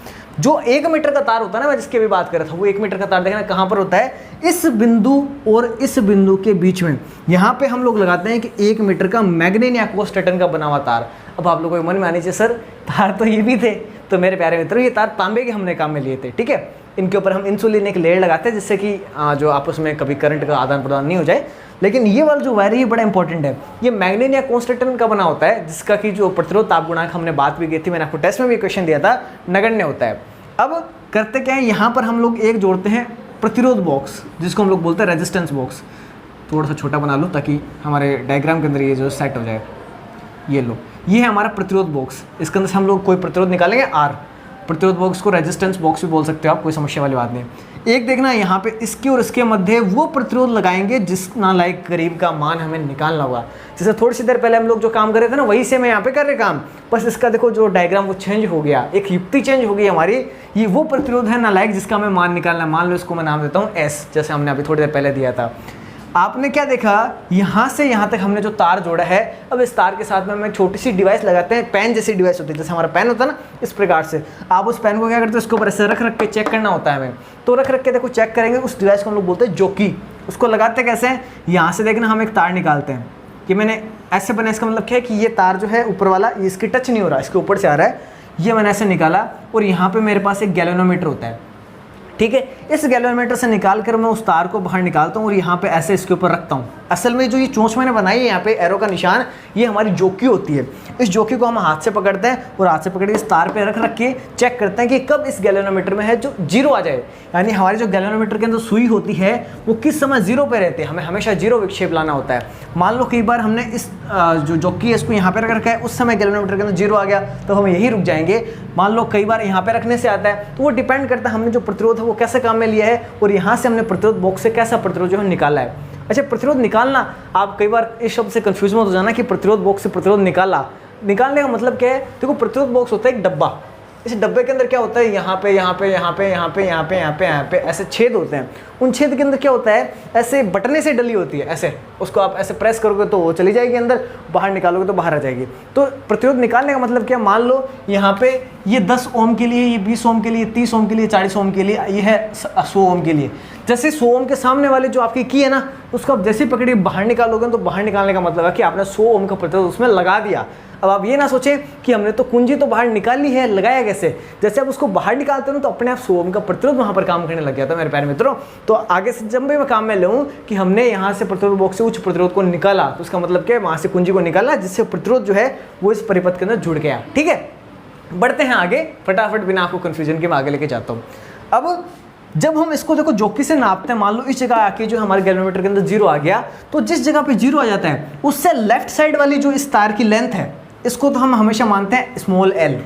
जो 1 मीटर का तार होता है ना, मैं जिसकी भी बात कर रहा था, वो 1 मीटर का तार देखना कहाँ पर होता है, इस बिंदु और इस बिंदु के बीच में। यहाँ पे हम लोग लगाते हैं कि 1 मीटर का मैग्नीन या कोस्टेटन का बना हुआ तार। अब आप लोगों को मन में आनी चाहिए, सर तार तो ये भी थे। तो मेरे प्यारे मित्रों, ये तार तांबे के हमने काम में लिए थे। ठीक है, इनके ऊपर हम इंसुलिन एक लेयर लगाते हैं, जिससे कि जो आपस में कभी करंट का आदान प्रदान नहीं हो जाए। लेकिन ये वाला जो वायर है ये बड़ा इंपॉर्टेंट है। ये मैग्नीन या कोस्टेटन का बना होता है, जिसका कि जो प्रतिरोध ताप गुणांक हमने बात भी की थी, मैंने आपको टेस्ट में भी क्वेश्चन दिया था, नगण्य होता है। अब करते क्या है, यहाँ पर हम लोग एक जोड़ते हैं प्रतिरोध बॉक्स, जिसको हम लोग बोलते हैं रेजिस्टेंस बॉक्स। थोड़ा सा छोटा बना लो ताकि हमारे डायग्राम के अंदर ये जो सेट हो जाए। ये लो, ये है हमारा प्रतिरोध बॉक्स। इसके अंदर से हम लोग कोई प्रतिरोध निकालेंगे, आर। प्रतिरोध बॉक्स को रेजिस्टेंस बॉक्स भी बोल सकते हो आप, कोई समस्या वाली बात नहीं। एक देखना, यहाँ पे इसके और इसके मध्य वो प्रतिरोध लगाएंगे जिसना लाइक करीब का मान हमें निकालना होगा। जैसे थोड़ी सी देर पहले हम लोग जो काम कर रहे थे ना, वही से मैं यहाँ पे कर रहे काम, बस इसका देखो जो डायग्राम वो चेंज हो गया, एक युक्ति चेंज हो गई हमारी। ये वो प्रतिरोध है ना लाइक जिसका हमें मान निकालना है। मान लो इसको मैं नाम देता हूँ एस, जैसे हमने अभी थोड़ी देर पहले दिया था। आपने क्या देखा, यहाँ से यहाँ तक हमने जो तार जोड़ा है, अब इस तार के साथ में हम छोटी सी डिवाइस लगाते हैं, पेन जैसी डिवाइस होती है, जैसे हमारा पेन होता है ना, इस प्रकार से। आप उस पेन को क्या करते हैं, उसके ऊपर ऐसे रख के चेक करना होता है हमें। तो रख के देखो चेक करेंगे, उस डिवाइस को हम लोग बोलते हैं जोकी। उसको लगाते कैसे हैं, यहाँ से देखना हम एक तार निकालते हैं, कि मैंने ऐसे बना, इसका मतलब क्या है कि ये तार जो है ऊपर वाला, ये इसकी टच नहीं हो रहा, इसके ऊपर से आ रहा है। ये मैंने ऐसे निकाला, और यहाँ पे मेरे पास एक गैल्वेनोमीटर होता है। ठीक है, इस गैल्वेनोमीटर से निकाल कर मैं उस तार को बाहर निकालता हूँ, और यहाँ पे ऐसे इसके ऊपर रखता हूँ। असल में जो ये चोंच मैंने बनाई है यहाँ पे एरो का निशान, ये हमारी जोकी होती है। इस जोकी को हम हाथ से पकड़ते हैं, और हाथ से पकड़ के इस तार पे रख के चेक करते हैं कि कब इस गैल्वेनोमीटर में है जो 0 आ जाए। यानी हमारी जो गैल्वेनोमीटर के अंदर सुई होती है वो किस समय 0 पे रहती है, हमें हमेशा 0 विक्षेप लाना होता है। मान लो कई बार हमने इस जो जोकी है इसको यहाँ पे रख रखा है, उस समय गैल्वेनोमीटर के अंदर 0 आ गया तो हम यही रुक जाएंगे। मान लो कई बार यहाँ पे रखने से आता है, तो वो डिपेंड करता है हमने जो प्रतिरोध है वो कैसे काम में लिया है, और यहाँ से हमने प्रतिरोध बॉक्स से कैसा प्रतिरोध जो है निकाला है। अच्छा, प्रतिरोध निकालना, आप कई बार इस शब्द से कंफ्यूज मत हो जाना कि प्रतिरोध बॉक्स से प्रतिरोध निकालने का मतलब क्या है। देखो, प्रतिरोध बॉक्स होता है एक डब्बा। इस डब्बे के अंदर क्या होता है, यहाँ पे यहाँ पे यहाँ पे यहाँ पे यहाँ पे यहाँ पे यहाँ पे ऐसे छेद होते हैं। उन छेद के अंदर क्या होता है, ऐसे बटने से डली होती है, ऐसे उसको आप ऐसे प्रेस करोगे तो वो चली जाएगी अंदर, बाहर निकालोगे तो बाहर आ जाएगी। तो प्रतिरोध निकालने का मतलब क्या, मान लो यहाँ पे ये 10 ओम के लिए, ये 20 ओम के लिए, 30 ओम के लिए, 40 ओम के लिए, ये है 100 ओम के लिए। जैसे 100 ओम के सामने वाले जो आपकी की है ना, उसको आप जैसे पकड़िए बाहर निकालोगे, तो बाहर निकालने का मतलब है कि आपने 100 ओम का प्रतिरोध उसमें लगा दिया। अब आप ये ना सोचें कि हमने तो कुंजी तो बाहर निकाली है, लगाया कैसे। जैसे आप उसको बाहर निकालते हो तो अपने आप 100 ओम का प्रतिरोध वहाँ पर काम करने लग गया था मेरे प्यारे मित्रों। तो आगे से जब भी मैं काम में लूँ कि हमने यहाँ से प्रतिरोध बॉक्स से उच्च प्रतिरोध को निकाला, तो उसका मतलब क्या है, वहाँ से कुंजी को निकाला, जिससे प्रतिरोध जो है वो इस परिपथ के अंदर जुड़ गया। ठीक है, बढ़ते हैं आगे फटाफट, बिना आपको कन्फ्यूजन के मैं आगे लेके जाता हूँ। अब जब हम इसको देखो जोकी से नापते हैं, मान लो इस जगह आके जो हमारे गैल्वेनोमीटर के अंदर 0 आ गया, तो जिस जगह पे 0 आ जाता है उससे लेफ्ट साइड वाली जो इस तार की लेंथ है, इसको तो हम हमेशा मानते हैं स्मॉल एल,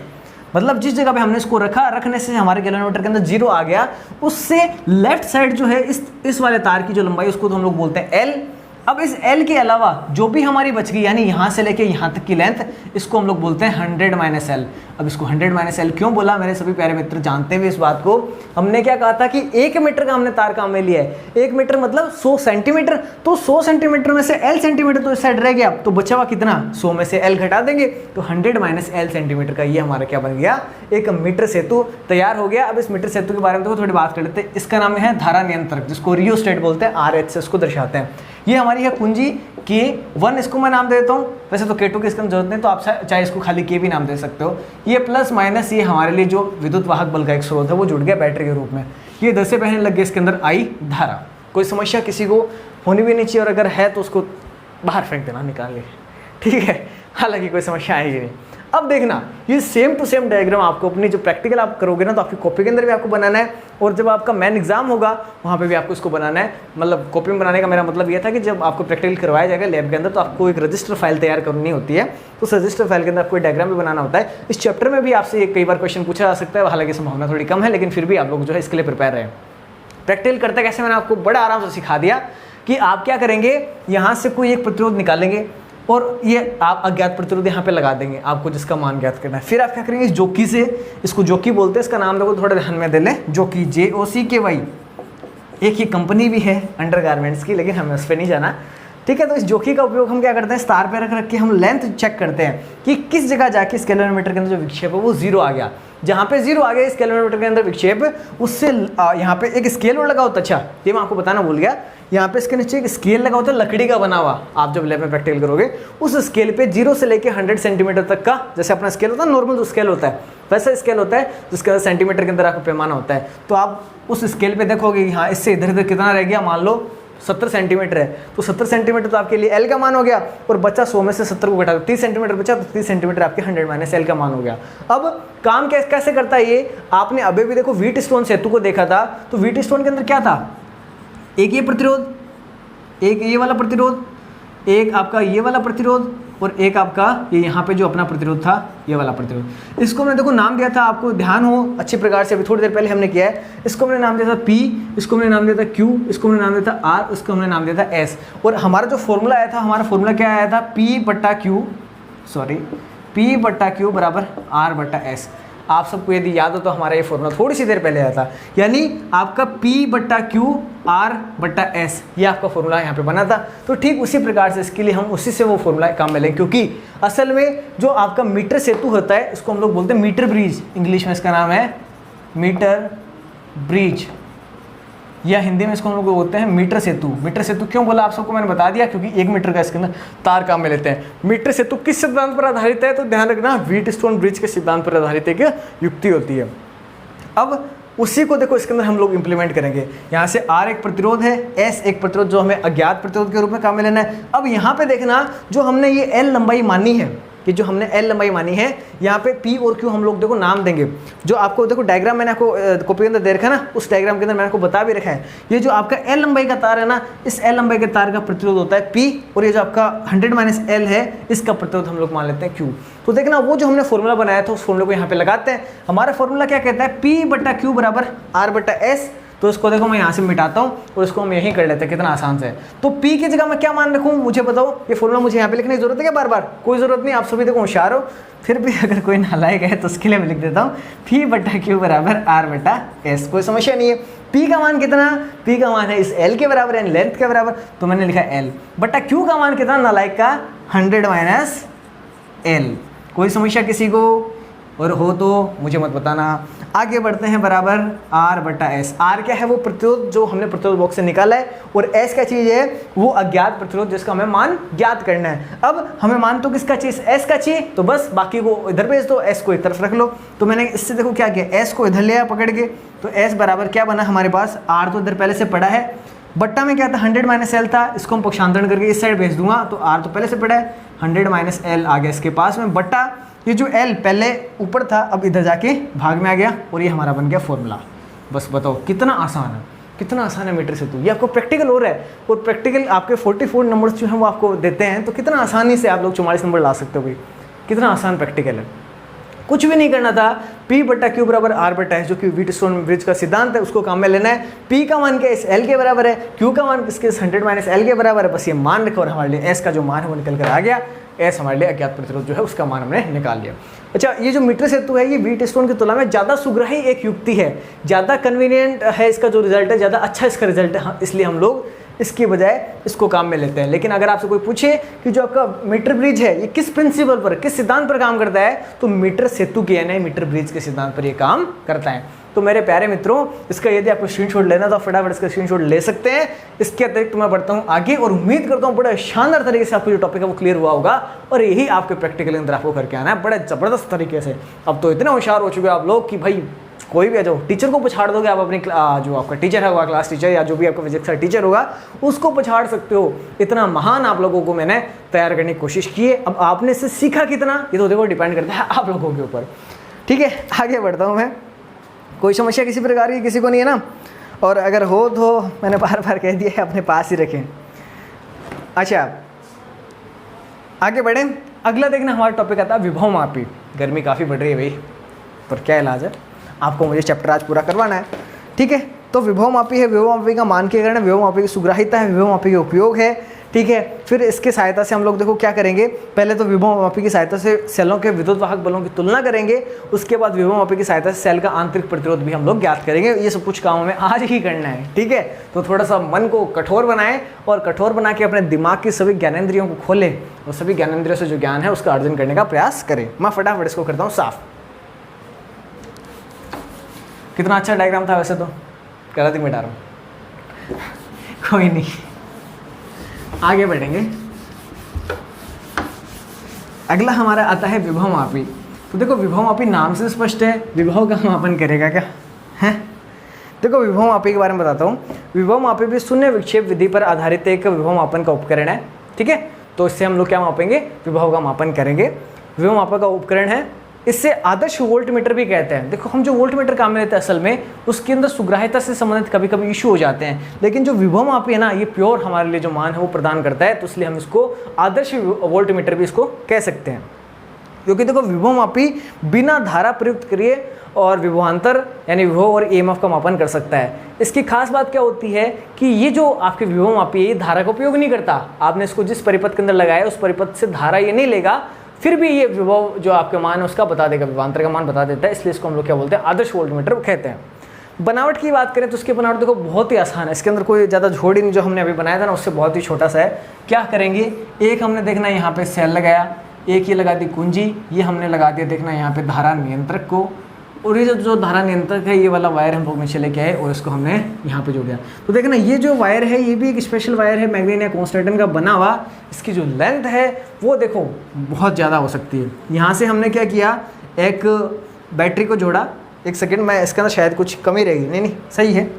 मतलब जिस जगह पे हमने इसको रखा, रखने से हमारे गैलोमीटर के अंदर 0 आ गया, उससे लेफ्ट साइड जो है इस वाले तार की जो लंबाई उसको तो हम लोग बोलते हैं एल। अब इस एल के अलावा जो भी हमारी बच गई, यानी यहाँ से लेके यहाँ तक की लेंथ, इसको हम लोग बोलते हैं 100 माइनस एल। अब इसको 100 माइनस एल क्यों बोला, मेरे सभी प्यारे मित्र जानते हुए इस बात को, हमने क्या कहा था कि 1 मीटर का हमने तार काम में लिया है, 1 मीटर मतलब 100 सेंटीमीटर, तो 100 सेंटीमीटर में से एल सेंटीमीटर तो इस साइड रह गया, तो बचा हुआ कितना, 100 में से एल घटा देंगे, तो 100 माइनस एल सेंटीमीटर का ये हमारा क्या बन गया, एक मीटर सेतु तैयार हो गया। अब इस मीटर सेतु के बारे में तो थोड़ी बात कर लेते हैं। इसका नाम है धारा नियंत्रक, जिसको रियोस्टेट बोलते हैं, RH से इसको दर्शाते हैं। ये हमारी है कुंजी K1, इसको मैं नाम दे देता हूँ, वैसे तो K2 की इसकी जरूरत नहीं, तो आप चाहे इसको खाली K भी नाम दे सकते हो। ये प्लस माइनस, ये हमारे लिए जो विद्युत वाहक बल का एक स्रोत है वो जुड़ गया बैटरी के रूप में। ये 10 से बहने लग गया इसके अंदर I धारा। कोई समस्या किसी को होनी भी नहीं चाहिए, और अगर है तो उसको बाहर फेंक देना, निकाल के, ठीक है, हालांकि कोई समस्या आएगी नहीं। अब देखना, ये सेम टू सेम डायग्राम आपको अपनी जो प्रैक्टिकल आप करोगे ना, तो आपकी कॉपी के अंदर भी आपको बनाना है, और जब आपका मेन एग्जाम होगा वहाँ पे भी आपको इसको बनाना है। मतलब कॉपी में बनाने का मेरा मतलब ये था कि जब आपको प्रैक्टिकल करवाया जाएगा लैब के अंदर, तो आपको एक रजिस्टर फाइल तैयार करनी होती है, तो उस रजिस्टर फाइल के अंदर आपको डायग्राम भी बनाना होता है। इस चैप्टर में भी आपसे एक कई बार क्वेश्चन पूछा जा सकता है, हालांकि संभावना थोड़ी कम है, लेकिन फिर भी आप लोग जो है इसके लिए प्रिपेयर रहे। प्रैक्टिकल करते कैसे मैंने आपको बड़ा आराम से सिखा दिया कि आप क्या करेंगे, यहाँ से कोई एक प्रतिरोध निकालेंगे और ये आप अज्ञात प्रतिरोध यहाँ पे लगा देंगे, आपको जिसका मान ज्ञात करना है। फिर आप क्या करेंगे, जोकी से, इसको जोकी बोलते हैं, इसका नाम देखो थोड़ा ध्यान में दे लें, जोकी JOCKY, एक ही कंपनी भी है अंडरगारमेंट्स की, लेकिन हमें उस पर नहीं जाना, ठीक है। तो इस जोकी का उपयोग हम क्या करते हैं, इस तार पे रख के हम लेंथ चेक करते हैं कि किस जगह जाके इस कैलोमीटर के अंदर जो विक्षेप है वो 0 आ गया। जहाँ पे 0 आ गया इस कैलोमीटर के अंदर विक्षेप, उससे यहाँ पे एक स्केल और लगा होता है। अच्छा, ये मैं आपको बताना भूल गया, यहाँ पे इसके नीचे एक स्केल लगा होता है लकड़ी का बना हुआ। आप जब लैब में प्रैक्टिकल करोगे उस स्केल पे 0 से लेके 100 सेंटीमीटर तक का, जैसे अपना स्केल होता है नॉर्मल जो स्केल होता है, वैसा स्केल होता है जिसके अंदर सेंटीमीटर के अंदर आपको पैमाना होता है। तो आप उस स्केल पे देखोगे हाँ इससे इधर इधर कितना रह गया, मान लो 70 सेंटीमीटर है, तो 70 सेंटीमीटर तो आपके लिए एल का मान हो गया, और बचा 100 में से 70 को घटा 30 सेंटीमीटर बचा, तो 30 सेंटीमीटर आपके 100 माइनस एल का मान हो गया। अब काम कैसे करता है ये, आपने अभी भी देखो व्हीटस्टोन सेतु को देखा था, तो व्हीटस्टोन के अंदर क्या था, एक ये प्रतिरोध, एक ये वाला प्रतिरोध, एक आपका ये वाला प्रतिरोध, और एक आपका ये यहाँ पे जो अपना प्रतिरोध था ये वाला प्रतिरोध। इसको हमने देखो नाम दिया था, आपको ध्यान हो अच्छी प्रकार से, अभी थोड़ी देर पहले हमने किया है। इसको हमने नाम दिया था P, इसको हमने नाम दिया था Q, इसको हमने नाम दिया था R, इसको हमने नाम दिया था S। और हमारा जो फॉर्मूला आया था, हमारा फॉर्मूला क्या आया था, P बट्टा Q बराबर R बट्टा S। आप सबको यदि याद हो तो हमारा ये फॉर्मूला थोड़ी सी देर पहले आया था, यानी आपका P बट्टा Q R बट्टा S, ये आपका फॉर्मूला यहाँ पे बना था। तो ठीक उसी प्रकार से इसके लिए हम उसी से वो फॉर्मूला काम में लेंगे, क्योंकि असल में जो आपका मीटर सेतु होता है इसको हम लोग बोलते हैं मीटर ब्रिज, इंग्लिश में इसका नाम है मीटर ब्रिज, या हिंदी में इसको हम लोग बोलते हैं मीटर सेतु। मीटर सेतु क्यों बोला आप सबको मैंने बता दिया, क्योंकि 1 मीटर का इसके अंदर तार काम में लेते हैं। मीटर सेतु किस सिद्धांत पर आधारित है, तो ध्यान रखना व्हीटस्टोन ब्रिज के सिद्धांत पर आधारित एक युक्ति होती है। अब उसी को देखो इसके अंदर हम लोग इंप्लीमेंट करेंगे। यहाँ से R एक प्रतिरोध है, S एक प्रतिरोध जो हमें अज्ञात प्रतिरोध के रूप में काम में लेना है। अब यहाँ पे देखना जो हमने ये L लंबाई मानी है, कि जो हमने L लंबाई मानी है, यहाँ पे P और Q हम लोग देखो नाम देंगे। जो आपको देखो डायग्राम मैंने आपको कॉपी के अंदर दे रखा है ना, उस डायग्राम के अंदर मैंने आपको बता भी रखा है। ये जो आपका L लंबाई का तार है ना, इस L लंबाई के तार का प्रतिरोध होता है P, और ये जो आपका 100 माइनस L है इसका प्रतिरोध हम लोग मान लेते हैं Q। तो देखना वो जो हमने फॉर्मूला बनाया था उस फॉर्मूले को यहाँ पे लगाते हैं। हमारा फॉर्मूला क्या कहता है, P बट्टा Q बराबर R बट्टा S। तो इसको देखो मैं यहाँ से मिटाता हूँ और इसको हम यहीं कर लेते हैं, कितना आसान से है। तो P की जगह मैं क्या मान रखूँ मुझे बताओ, ये फॉर्मूला मुझे यहाँ पे लिखने की जरूरत है क्या बार बार, कोई जरूरत नहीं। आप सभी देखो होशियार हो, फिर भी अगर कोई नालायक है तो उसके लिए मैं लिख देता हूँ P बट्टा Q बराबर R बट्टा S, कोई समस्या नहीं है। P का मान कितना, P का मान है इस L के बराबर है, लेंथ के बराबर, तो मैंने लिखा L बट्टा Q का मान कितना नालायक का 100 माइनस L। कोई समस्या किसी को, और हो तो मुझे मत बताना। आगे बढ़ते हैं, बराबर R बट्टा S। R क्या है, वो प्रतिरोध जो हमने प्रतिरोध बॉक्स से निकाला है, और S क्या चीज़ है, वो अज्ञात प्रतिरोध जिसका हमें मान ज्ञात करना है। अब हमें मान तो किसका चाहिए, S का चाहिए, तो बस बाकी को इधर भेज दो, S को एक तरफ रख लो। तो मैंने इससे देखो क्या किया, S को इधर ले आया पकड़ के, तो S बराबर क्या बना हमारे पास, R तो इधर पहले से पड़ा है, बट्टा में क्या था 100 माइनस L था, इसको हम पक्षांतरण करके इस साइड भेज दूंगा, तो R तो पहले से पड़ा है, 100 माइनस L आ गया इसके पास में, बट्टा ये जो L पहले ऊपर था अब इधर जाके भाग में आ गया, और ये हमारा बन गया फॉर्मूला। बस बताओ कितना आसान है, कितना आसान है मीटर सेतु। ये आपको प्रैक्टिकल हो रहा है, और प्रैक्टिकल आपके 44 नंबर्स जो हैं वो आपको देते हैं, तो कितना आसानी से आप लोग 44 नंबर ला सकते हो भाई। कितना आसान प्रैक्टिकल है, कुछ भी नहीं करना था। P बटा Q बराबर R बटा है, जो कि व्हीटस्टोन ब्रिज का सिद्धांत है, उसको काम में लेना है। P का मान क्या इस L के बराबर है, Q का मान इसके 100 माइनस L के बराबर है, बस ये मान रखो और हमारे लिए S का जो मान है वो निकल कर आ गया। S हमारे लिए अज्ञात प्रतिरोध जो है उसका मान हमने निकाल लिया। अच्छा, ये जो मीटर सेतु है ये व्हीटस्टोन की तुलना में ज़्यादा सुग्राही एक युक्ति है, ज़्यादा कन्वीनियंट है इसका जो रिजल्ट है, ज़्यादा अच्छा इसका रिजल्ट है, इसलिए हम लोग इसकी बजाय इसको काम में लेते हैं। लेकिन अगर आपसे कोई पूछे कि जो आपका मीटर ब्रिज है ये किस प्रिंसिपल पर, किस सिद्धांत पर काम करता है, तो मीटर सेतु के यानी मीटर ब्रिज के सिद्धांत पर ये काम करता है। तो मेरे प्यारे मित्रों, इसका यदि आपको स्क्रीनशॉट लेना तो फटाफट इसका स्क्रीनशॉट ले सकते हैं। इसके अतिरिक्त मैं बढ़ता हूँ आगे और उम्मीद करता हूँ बड़ा शानदार तरीके से आपको जो टॉपिक है वो क्लियर हुआ होगा और यही आपके प्रैक्टिकल के अंदर आपको करके आना है बड़े ज़बरदस्त तरीके से। अब तो इतने होशियार हो चुके हैं आप लोग कि भाई कोई भी आ जाओ, टीचर को पछाड़ दोगे आप, अपनी जो आपका टीचर होगा, क्लास टीचर या जो भी आपका फिजिक्स का टीचर होगा उसको पछाड़ सकते हो। इतना महान आप लोगों को मैंने तैयार करने की कोशिश की है। अब आपने इससे सीखा कितना ये तो देखो डिपेंड करता है आप लोगों के ऊपर। ठीक है, आगे बढ़ता हूँ मैं। कोई समस्या किसी प्रकार की किसी को नहीं है ना? और अगर हो तो मैंने बार बार कह दिया है अपने पास ही रखें। अच्छा, आगे बढ़ें। अगला देखना हमारा टॉपिक आता है विभव मापी। गर्मी काफ़ी बढ़ रही है भाई, पर क्या इलाज है, आपको मुझे चैप्टर आज पूरा करवाना है। ठीक है, तो विभव मापी है, विभव मापी का मानकीकरण है, विभव मापी की सुग्राहिता है, विभव मापी के उपयोग है। ठीक है, फिर इसके सहायता से हम लोग देखो क्या करेंगे, पहले तो विभव मापी की सहायता से सेलों के विद्युत वाहक बलों की तुलना करेंगे, उसके बाद विभव मापी की सहायता से सेल का आंतरिक प्रतिरोध भी हम लोग ज्ञात करेंगे। ये सब कुछ काम हमें आज ही करना है। ठीक है, तो थोड़ा सा मन को कठोर बनाएं और कठोर बना के अपने दिमाग की सभी ज्ञानेंद्रियों को खोलें और सभी ज्ञानेंद्रियों से जो ज्ञान है उसका अर्जन करने का प्रयास करें। मैं फटाफट इसको करता हूँ साफ। कितना अच्छा डायग्राम था वैसे तो, गलती मिटा रहा हूँ, कोई नहीं, आगे बढ़ेंगे। अगला हमारा आता है विभव मापी। तो देखो विभव मापी नाम से स्पष्ट है, विभव का मापन करेगा क्या है। देखो विभव मापी के बारे में बताता हूँ। विभव मापी भी शून्य विक्षेप विधि पर आधारित एक विभव मापन का उपकरण है। ठीक है, तो इससे हम लोग क्या मापेंगे, विभव का मापन करेंगे। विभव मापन का उपकरण है, इससे आदर्श वोल्ट मीटर भी कहते हैं। देखो हम जो वोल्ट मीटर काम में लेते हैं असल में उसके अंदर सुग्राह्यता से संबंधित कभी कभी इशू हो जाते हैं, लेकिन जो विभव मापी है ना ये प्योर हमारे लिए जो मान है वो प्रदान करता है, तो इसलिए हम इसको आदर्श वोल्ट मीटर भी इसको कह सकते हैं। क्योंकि देखो विभव मापी बिना धारा प्रयुक्त किए और विभवांतर यानी विभव और ईएमएफ का मापन कर सकता है। इसकी खास बात क्या होती है कि ये जो आपके विभव मापी है ये धारा का उपयोग नहीं करता। आपने इसको जिस परिपथ के अंदर लगाया उस परिपथ से धारा ये नहीं लेगा, फिर भी ये विभव जो आपके मान है उसका बता देगा, विभवांतर का मान बता देता है, इसलिए इसको हम लोग क्या बोलते हैं, आदर्श वोल्टमीटर कहते हैं। बनावट की बात करें तो उसकी बनावट देखो बहुत ही आसान है, इसके अंदर कोई ज़्यादा झोड़ ही नहीं, जो हमने अभी बनाया था ना उससे बहुत ही छोटा सा है। क्या करेंगे, एक हमने देखना यहाँ पे सेल लगाया, एक ये लगा दी कुंजी, ये हमने लगा दिया देखना यहाँ पे धारा नियंत्रक को, और ये जो धारा नियंत्रक है ये वाला वायर हम लोग नीचे लेके आए और इसको हमने यहाँ पे जोड़ दिया। तो देखना ये जो वायर है ये भी एक स्पेशल वायर है, मैग्नीन या कॉन्स्टेंटन का बना हुआ। इसकी जो लेंथ है वो देखो बहुत ज़्यादा हो सकती है। यहाँ से हमने क्या किया, एक बैटरी को जोड़ा। एक सेकेंड, मैं इसके अंदर शायद कुछ कमी रहेगी, नहीं सही है,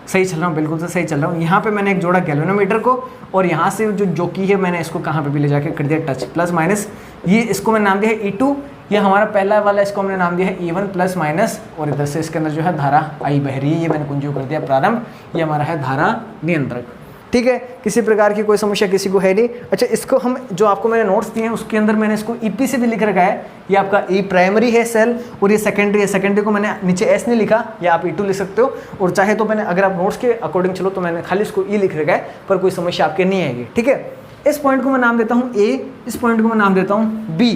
सही चल रहा हूँ, बिल्कुल से सही चल रहा हूँ। यहाँ पे मैंने एक जोड़ा गैल्वेनोमीटर को, और यहाँ से जो जोकी है मैंने इसको कहाँ पे भी ले जाके कर दिया टच, प्लस माइनस। ये इसको मैंने नाम दिया है E2, ये हमारा पहला वाला, इसको हमने नाम दिया है E1 प्लस माइनस, और इधर से इसके अंदर जो है धारा I बह रही है, ये मैंने कुंजी कर दिया प्रारंभ, ये हमारा है धारा नियंत्रक। ठीक है, किसी प्रकार की कोई समस्या किसी को है नहीं। अच्छा, इसको हम जो आपको मैंने नोट्स दिए हैं उसके अंदर मैंने इसको EP से भी लिख रखा है। ये आपका E प्राइमरी है सेल और ये सेकेंडरी है। सेकेंडरी को मैंने नीचे S नहीं लिखा, या आप E2 लिख सकते हो, और चाहे तो मैंने अगर आप नोट्स के अकॉर्डिंग चलो तो मैंने खाली इसको E लिख रखा है, पर कोई समस्या आपके नहीं आएगी। ठीक है, इस पॉइंट को मैं नाम देता हूँ A, इस पॉइंट को मैं नाम देता हूँ B।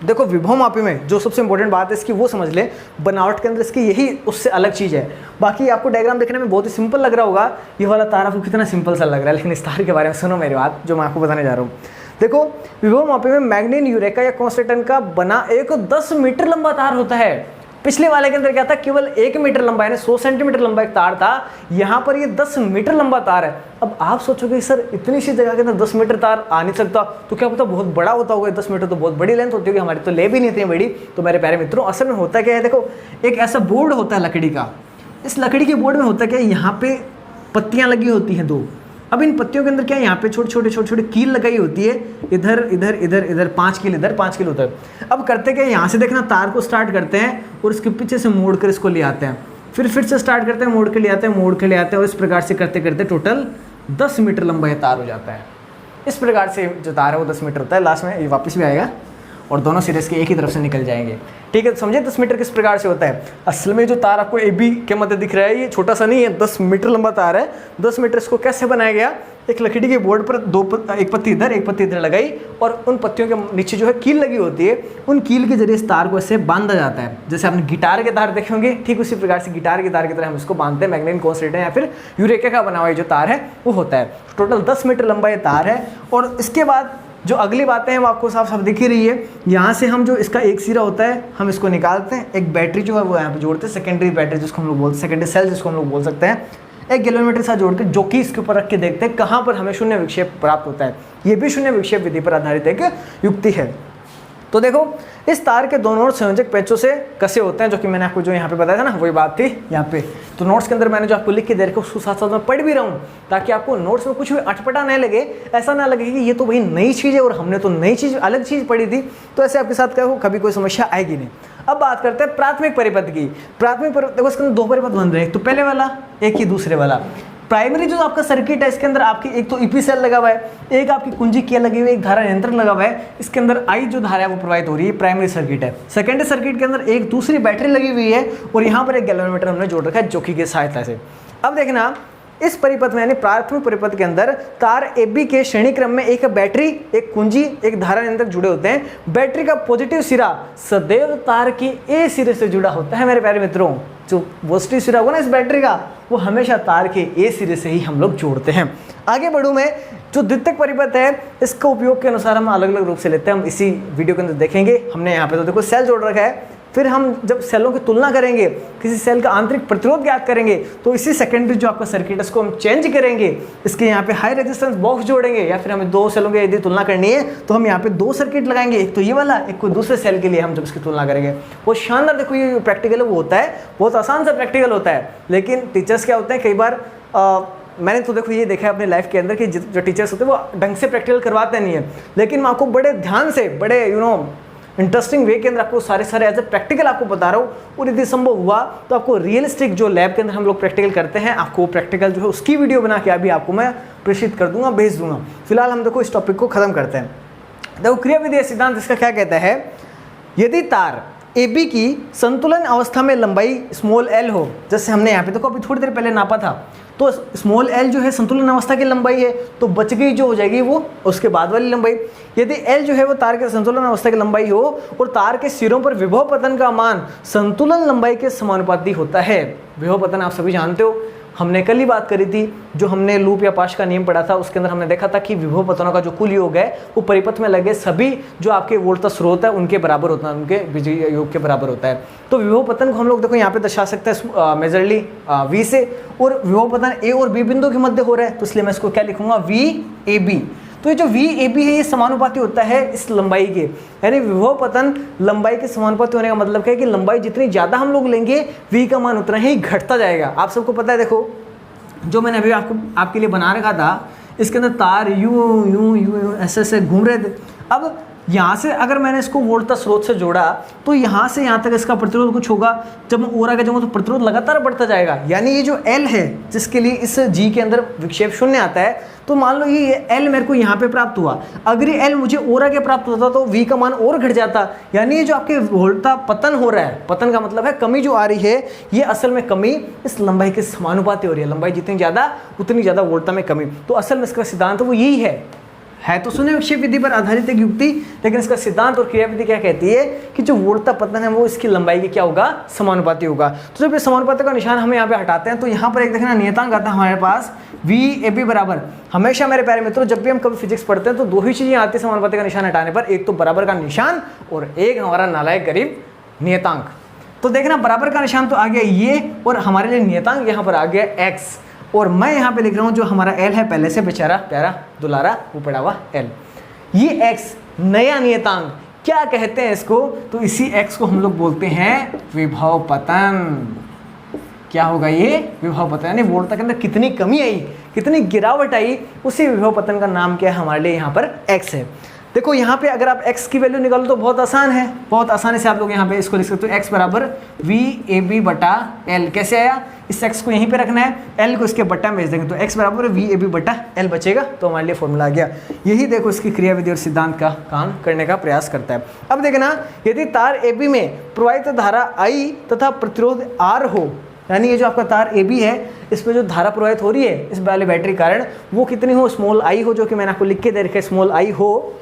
देखो विभव मापी में जो सबसे इंपॉर्टेंट बात है इसकी वो समझ ले, बनावट के अंदर इसकी यही उससे अलग चीज़ है। बाकी आपको डायग्राम देखने में बहुत ही सिंपल लग रहा होगा, ये वाला तार आपको कितना सिंपल सा लग रहा है, लेकिन इस तार के बारे में सुनो मेरी बात जो मैं आपको बताने जा रहा हूँ। देखो विभव मापी में मैग्नीन, यूरेका या कॉन्स्टेंटन का बना एक 10 मीटर लंबा तार होता है। पिछले वाले के अंदर क्या था, केवल 1 मीटर लंबा यानी 100 सेंटीमीटर लंबा एक तार था, यहाँ पर ये 10 मीटर लंबा तार है। अब आप सोचोगे सर इतनी सी जगह के अंदर 10 मीटर तार आ नहीं सकता, तो क्या पता बहुत बड़ा होता होगा। 10 मीटर तो बहुत बड़ी लेंथ होती होगी, हमारी तो ले भी नहीं इतनी बड़ी। तो मेरे प्यारे मित्रों असल में होता क्या है, देखो एक ऐसा बोर्ड होता है लकड़ी का, इस लकड़ी के बोर्ड में होता क्या है, यहाँ पे पत्तियाँ लगी होती हैं 2। अब इन पत्तियों के अंदर क्या है, यहाँ पे छोटे छोटे कील लगाई होती है, इधर इधर इधर इधर 5 कील इधर 5 कील उधर। अब करते क्या, यहाँ से देखना तार को स्टार्ट करते हैं और इसके पीछे से मोड़ कर इसको ले आते हैं, फिर से स्टार्ट करते हैं, मोड़ के ले आते हैं, मोड़ के ले आते हैं, और इस प्रकार से करते करते टोटल 10 मीटर लंबा ये तार हो जाता है। इस प्रकार से जो तार है वो 10 मीटर होता है। लास्ट में ये वापस भी आएगा, और दोनों सिरे इसके एक ही तरफ से निकल जाएंगे। ठीक है, तो समझे 10 मीटर किस प्रकार से होता है। असल में जो तार आपको ए बी के मध्य दिख रहा है ये छोटा सा नहीं है, 10 मीटर लंबा तार है। 10 मीटर इसको कैसे बनाया गया, एक लकड़ी के बोर्ड पर एक पत्ती इधर एक पत्ती इधर लगाई और उन पत्तियों के नीचे जो है कील लगी होती है, उन कील के जरिए इस तार को ऐसे बांधा जाता है। जैसे आपने गिटार के तार देखे होंगे, ठीक उसी प्रकार से गिटार के तार की तरह हम इसको बांधते हैं। मैग्नेटिक कॉन्सेंट्रेट या फिर यूरेका का बना हुआ जो तार है वो होता है। टोटल 10 मीटर लंबा ये तार है। और इसके बाद जो अगली बातें हैं वो आपको साफ साफ दिख ही रही है। यहाँ से हम जो इसका एक सिरा होता है हम इसको निकालते हैं, एक बैटरी जो है वो यहाँ पे जोड़ते हैं, सेकेंडरी बैटरी जिसको हम लोग बोलते हैं, सेकेंडरी सेल जिसको हम लोग बोल सकते हैं, एक गैल्वेनोमीटर के साथ जोड़कर जो कि इसके ऊपर रख के देखते हैं कहाँ पर हमें शून्य विक्षेप प्राप्त होता है। ये भी शून्य विक्षेप विधि पर आधारित एक युक्ति है। तो देखो इस तार के दोनों ओर संयोजक पेंचों से कसे होते हैं, जो कि मैंने आपको जो यहाँ पे बताया था ना वही बात थी यहाँ पे। तो नोट्स के अंदर मैंने जो आपको लिख के दे रखा उसको साथ साथ में पढ़ भी रहा हूँ ताकि आपको नोट्स में कुछ भी अटपटा नहीं लगे, ऐसा ना लगे कि ये तो भाई नई चीज़ है और हमने तो नई चीज़ अलग चीज़ पढ़ी थी। तो ऐसे आपके साथ क्या हो, कभी कोई समस्या आएगी नहीं। अब बात करते हैं प्राथमिक परिपथ की। प्राथमिक परिपथ देखो इसके अंदर दो परिपथ बन रहे हैं, एक तो पहले वाला एक ही दूसरे वाला। प्राइमरी जो आपका सर्किट है इसके अंदर आपकी एक तो ईपी सेल लगा हुआ है, एक आपकी कुंजी किया लगी हुई है, एक धारा नियंत्रण लगा हुआ है। इसके अंदर आई जो धारा है वो प्रवाहित हो रही है, प्राइमरी सर्किट है। सेकेंडरी सर्किट के अंदर एक दूसरी बैटरी लगी हुई है और यहाँ पर एक गैल्वेनोमीटर हमने जोड़ रखा है जोकी की सहायता से। अब देखना इस परिपथ में यानी प्राथमिक परिपथ के अंदर तार AB के श्रेणी क्रम में एक बैटरी, एक कुंजी, एक धारा नियंत्रक जुड़े होते हैं। बैटरी का पॉजिटिव सिरा सदैव तार के A सिरे से जुड़ा होता है मेरे प्यारे मित्रों। जो पॉजिटिव सिरा होगा ना इस बैटरी का वो हमेशा तार के A सिरे से ही हम लोग जोड़ते हैं। आगे बढ़ूँ मैं, जो द्वितीयक परिपथ है इसका उपयोग के अनुसार हम अलग अलग रूप से लेते हैं, हम इसी वीडियो के अंदर देखेंगे। हमने यहाँ पे तो देखो सेल जोड़ रखा है, फिर हम जब सेलों की तुलना करेंगे, किसी सेल का आंतरिक प्रतिरोध ज्ञात करेंगे, तो इसी सेकेंडरी जो आपका सर्किट है इसको हम चेंज करेंगे। इसके यहाँ पे हाई रेजिस्टेंस बॉक्स जोड़ेंगे, या फिर हमें दो सेलों की यदि तुलना करनी है तो हम यहाँ पे दो सर्किट लगाएंगे, एक तो ये वाला, एक कोई दूसरे सेल के लिए हम जब इसकी तुलना करेंगे। वो शानदार देखो ये प्रैक्टिकल वो होता है, बहुत आसान सा प्रैक्टिकल होता है। लेकिन टीचर्स क्या होते हैं कई बार मैंने तो देखो ये देखा है अपने लाइफ के अंदर कि जो टीचर्स होते हैं वो ढंग से प्रैक्टिकल करवाते नहीं है, लेकिन मैं आपको बड़े ध्यान से बड़े इंटरेस्टिंग वे के अंदर आपको सारे एज ए प्रैक्टिकल आपको बता रहा हूँ। और यदि संभव हुआ तो आपको रियलिस्टिक जो लैब के अंदर हम लोग प्रैक्टिकल करते हैं, आपको प्रैक्टिकल जो है उसकी वीडियो बना के अभी आपको मैं प्रेषित कर दूंगा, भेज दूंगा। फिलहाल हम देखो इस टॉपिक को खत्म करते हैं। देखो क्रियाविधि सिद्धांत इसका क्या कहता है, यदि तार AB की संतुलन अवस्था में लंबाई स्मॉल l हो, जैसे हमने यहाँ पे देखो अभी थोड़ी देर पहले नापा था, तो स्मॉल l जो है संतुलन अवस्था की लंबाई है, तो बच गई जो हो जाएगी वो उसके बाद वाली लंबाई। यदि l जो है वो तार के संतुलन अवस्था की लंबाई हो और तार के सिरों पर विभव पतन का मान संतुलन लंबाई के समानुपाती होता है। विभव पतन आप सभी जानते हो, हमने कल ही बात करी थी, जो हमने लूप या पाश का नियम पढ़ा था उसके अंदर हमने देखा था कि विभव पतनों का जो कुल योग है वो परिपथ में लगे सभी जो आपके वोल्टेज स्रोत है उनके बराबर होता है, उनके बिजली योग के बराबर होता है। तो विभव पतन को हम लोग देखो यहाँ पे दर्शा सकते हैं मेजरली V से, और विभव पतन A और B बिंदु के मध्य हो रहा है, तो इसलिए मैं इसको क्या लिखूंगा VAB। तो ये जो VAB है ये समानुपाती होता है इस लंबाई के, यानी विभव पतन लंबाई के समानुपाती होने का मतलब क्या है कि लंबाई जितनी ज़्यादा हम लोग लेंगे V का मान उतना ही घटता जाएगा। आप सबको पता है, देखो जो मैंने अभी आपके लिए बना रखा था इसके अंदर तार यूं यूं यूं यूं ऐसे घूम रहे थे। अब यहाँ से अगर मैंने इसको वोल्टेज स्रोत से जोड़ा तो यहाँ से यहाँ तक इसका प्रतिरोध कुछ होगा, जब मैं और आगे जाऊँगा तो प्रतिरोध लगातार बढ़ता जाएगा। यानी ये जो L है जिसके लिए इस G के अंदर विक्षेप शून्य आता है, तो मान लो ये L मेरे को यहाँ पे प्राप्त हुआ, अगर ये L मुझे और आगे प्राप्त होता तो V का मान और घट जाता। यानी ये जो आपके वोल्टा पतन हो रहा है, पतन का मतलब है कमी जो आ रही है, ये असल में कमी इस लंबाई के समानुपाती हो रही है। लंबाई जितनी ज़्यादा उतनी ज़्यादा वोल्टा में कमी। तो असल में इसका सिद्धांत वो यही है तो शून्य विक्षेप विधि पर आधारित एक युक्ति, लेकिन इसका सिद्धांत और क्रियाविधि क्या कहती है कि जो वोल्टा पतन है वो इसकी लंबाई के क्या होगा, समानुपाती होगा। तो जब ये समानुपाती का निशान हम यहाँ पे हटाते हैं तो यहाँ पर एक देखना नियतांक आता है हमारे पास VAB बराबर। हमेशा मेरे प्यारे मित्रों जब भी हम कभी फिजिक्स पढ़ते हैं तो दो ही चीज़ें आती है समानुपाती का निशान हटाने पर, एक तो बराबर का निशान और एक हमारा नालायक गरीब नियतांक। तो देखना बराबर का निशान तो आ गया ये, और हमारे लिए नियतांक यहाँ पर आ गया x, और मैं यहाँ पे लिख रहा हूँ जो हमारा L है पहले से बेचारा प्यारा दुलारा वो पड़ा हुआ L। ये x नया नियतांक क्या कहते हैं इसको, तो इसी x को हम लोग बोलते हैं विभव पतन। क्या होगा ये विभव पतन, यानी वोल्टा के अंदर कितनी कमी आई, कितनी गिरावट आई, उसी विभव पतन का नाम क्या है हमारे लिए यहाँ पर x है। देखो यहाँ पे अगर आप x की वैल्यू निकालो तो बहुत आसान है, बहुत आसानी से आप लोग यहाँ पे इसको लिख सकते हो, x बराबर VAB बटा L। कैसे आया, इस x को यहीं पे रखना है, L को इसके बट्टा में भेज देंगे, तो x बराबर VAB बटा L बचेगा, तो हमारे लिए फॉर्मूला आ गया। यही देखो इसकी क्रिया विधि और सिद्धांत का काम करने का प्रयास करता है। अब देखना, यदि तार AB में प्रवाहित धारा I तथा प्रतिरोध R हो, यानी ये जो आपका तार AB है इसमें जो धारा प्रवाहित हो रही है इस वाले बैटरी कारण, वो कितनी हो, स्मॉल I हो, जो कि मैंने आपको लिख के दे रखा है स्मॉल I हो।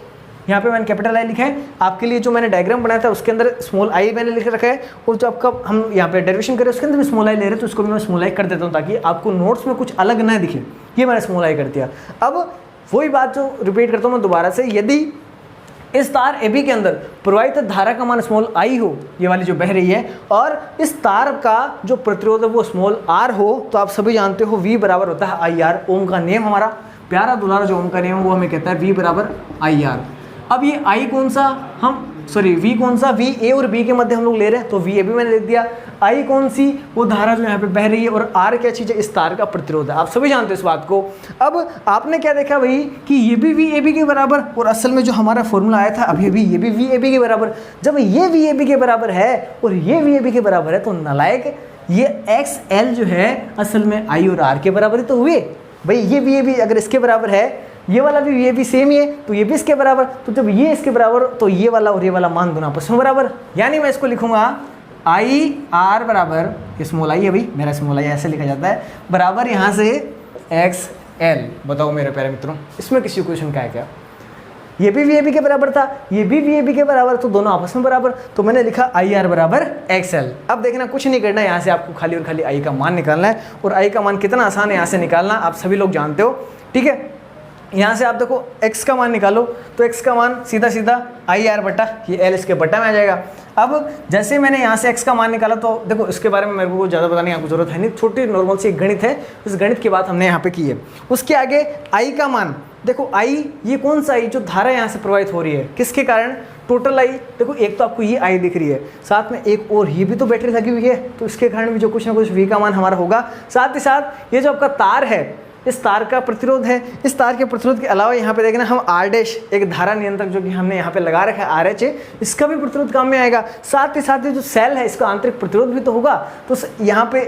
यहाँ पे मैंने कैपिटल I लिखा है, आपके लिए जो मैंने डायग्राम बनाया था उसके अंदर स्मॉल I मैंने लिख रखा है, और जो आपका हम यहाँ पे डेरिवेशन करें उसके अंदर भी स्मॉल I ले रहे हैं, तो उसको भी मैं स्मॉल I कर देता हूँ ताकि आपको नोट्स में कुछ अलग ना दिखे। ये मैंने स्मॉल I कर दिया। अब वही बात जो रिपीट करता हूँ मैं दोबारा से, यदि इस तार AB के अंदर प्रवाहित धारा का मान स्मॉल I हो, ये वाली जो बह रही है, और इस तार का जो प्रतिरोध है वो स्मॉल r हो, तो आप सभी जानते हो V बराबर होता है IR। ओम का नियम, हमारा प्यारा दुलारा जो ओम का नियम है वो हमें कहता है V बराबर IR। अब ये I कौन सा, V कौन सा, VA और B के मध्य हम लोग ले रहे हैं, तो VAB मैंने लिख दिया। I कौन सी, वो धारा जो यहाँ पे बह रही है, और R क्या चीज़ है, इस तार का प्रतिरोध है। आप सभी जानते हो इस बात को। अब आपने क्या देखा भाई कि ये भी VAB के बराबर, और असल में जो हमारा फॉर्मूला आया था अभी ये भी VAB के बराबर। जब ये VAB के बराबर है और ये VAB के बराबर है, तो नालायक ये XL जो है असल में I और R के बराबर ही तो हुए। भाई ये VAB अगर इसके बराबर है, ये वाला भी VAB सेम ही है, तो ये भी इसके बराबर, तो जब ये इसके बराबर तो ये वाला और ये वाला मान दोनों आपस में बराबर। यानी मैं इसको लिखूंगा IR बराबर, ये स्मॉल I है भाई, मेरा स्मॉल I ऐसे लिखा जाता है, बराबर यहाँ से XL। बताओ मेरे प्यारे मित्रों, इसमें किसी क्वेश्चन का है क्या, ये भी VAB के बराबर था, ये भी VAB के बराबर, तो दोनों आपस में बराबर, तो मैंने लिखा IR बराबर XL। अब देखना कुछ नहीं करना है, यहाँ से आपको खाली और खाली I का मान निकालना है, और I का मान कितना आसान है यहाँ से निकालना, आप सभी लोग जानते हो, ठीक है। यहाँ से आप देखो x का मान निकालो, तो x का मान सीधा सीधा IR बटा ये L इसके बटा में आ जाएगा। अब जैसे मैंने यहाँ से x का मान निकाला, तो देखो इसके बारे में मेरे को ज़्यादा बताने की जरूरत है नहीं, छोटी नॉर्मल सी एक गणित है, उस गणित की बात हमने यहाँ पे की है। उसके आगे I का मान देखो, I ये कौन सा I, जो धारा यहाँ से प्रवाहित हो रही है, किसके कारण, टोटल I। देखो एक तो आपको ये I दिख रही है, साथ में एक और ये भी तो बैटरी लगी हुई है, तो इसके कारण भी जो कुछ ना कुछ V का मान हमारा होगा। साथ ही साथ ये जो आपका तार है, इस तार का प्रतिरोध है, इस तार के प्रतिरोध के अलावा यहाँ पे देखना हम R डैश, एक धारा नियंत्रक जो कि हमने यहाँ पे लगा रखा है RH है, इसका भी प्रतिरोध काम में आएगा। साथ ही साथ ये जो सेल है इसका आंतरिक प्रतिरोध भी तो होगा, तो यहाँ पे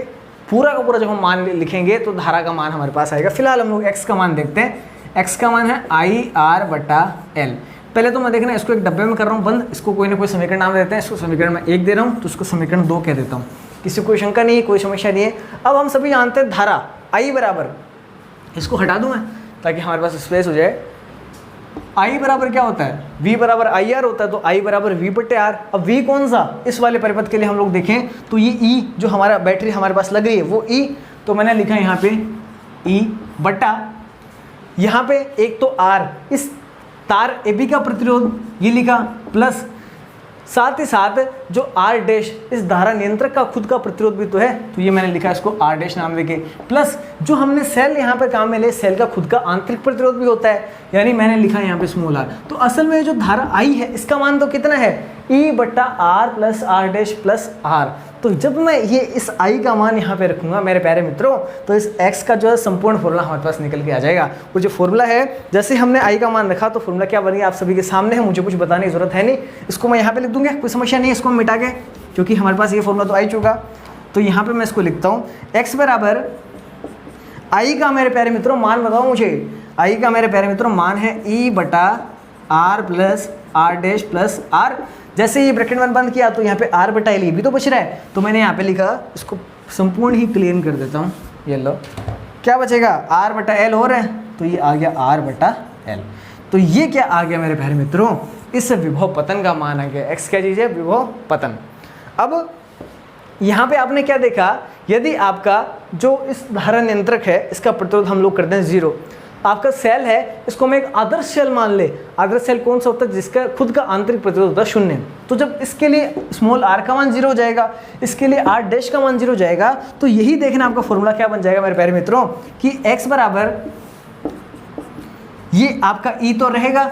पूरा का पूरा जब हम मान लिखेंगे तो धारा का मान हमारे पास आएगा। फिलहाल हम लोग x का मान देखते हैं। x का मान है IR बटा L। पहले तो मैं देखना इसको एक डब्बे में कर रहा हूँ बंद, इसको कोई ना कोई समीकरण नाम देते हैं, इसको समीकरण में 1 दे रहा हूँ, तो इसको समीकरण 2 कह देता हूँ, किसी कोई शंका नहीं है, कोई समस्या नहीं है। अब हम सभी जानते हैं धारा I बराबर, इसको हटा दूं मैं ताकि हमारे पास स्पेस हो जाए। I बराबर क्या होता है, V बराबर IR होता है, तो I बराबर V बटे R। अब V कौन सा, इस वाले परिपथ के लिए हम लोग देखें तो ये E जो हमारा बैटरी हमारे पास लग रही है वो E, तो मैंने लिखा यहाँ पे E बटा, यहाँ पे एक तो R, इस तार AB का प्रतिरोध ये लिखा, प्लस साथ ही साथ जो R डैश इस धारा नियंत्रक का खुद का प्रतिरोध भी तो है, तो ये मैंने लिखा इसको R डैश नाम देके, प्लस जो हमने सेल यहाँ पे काम में ले, सेल का खुद का आंतरिक प्रतिरोध भी होता है, यानी मैंने लिखा यहाँ पे स्मॉल r। तो असल में जो धारा I है इसका मान तो कितना है, E बट्टा R plus R dash plus R। तो जब मैं ये इस I का मान यहाँ पे रखूँगा मेरे प्यारे मित्रों, तो इस X का जो है संपूर्ण फॉर्मूला हमारे पास निकल के आ जाएगा। और जो फॉर्मूला है, जैसे हमने I का मान रखा तो फॉर्मूला क्या बन गया आप सभी के सामने है, मुझे कुछ बताने की जरूरत है नहीं, इसको मैं यहाँ पे लिख दूंगा, कोई समस्या नहीं है इसको मिटा के, क्योंकि हमारे पास ये फॉर्मूला तो आ ही चुका। तो यहाँ पे मैं इसको लिखता हूँ, x बराबर I का मेरे प्यारे मित्रों मान बताओ मुझे, I का मेरे प्यारे मित्रों मान है E बटा R plus R dash plus R। जैसे ये ब्रैकेट वन बंद किया तो यहाँ पे R बटा L भी तो बच रहा है, तो मैंने यहाँ पे लिखा, इसको संपूर्ण ही क्लीन कर देता हूँ, ये लो क्या बचेगा R बटा L हो रहा है, तो ये आ गया R बटा L। तो ये क्या आ गया मेरे प्यारे मित्रों, इस विभव पतन का मान आ गया। x क्या चीज़ है, विभव पतन। अब यहाँ पे आपने क्या देखा, यदि आपका जो इस धारा नियंत्रक है इसका प्रतिरोध हम लोग करते हैं 0, आपका सेल है इसको मैं एक आदर्श सेल मान ले। आदर्श सेल कौन सा होता है, जिसका खुद का आंतरिक प्रतिरोध होता है 0। तो जब इसके लिए स्मॉल r का मान 0 हो जाएगा, इसके लिए r डैश का मान 0 हो जाएगा, तो यही देखना आपका फॉर्मूला क्या बन जाएगा मेरे प्यारे मित्रों, कि x बराबर ये आपका E तो रहेगा,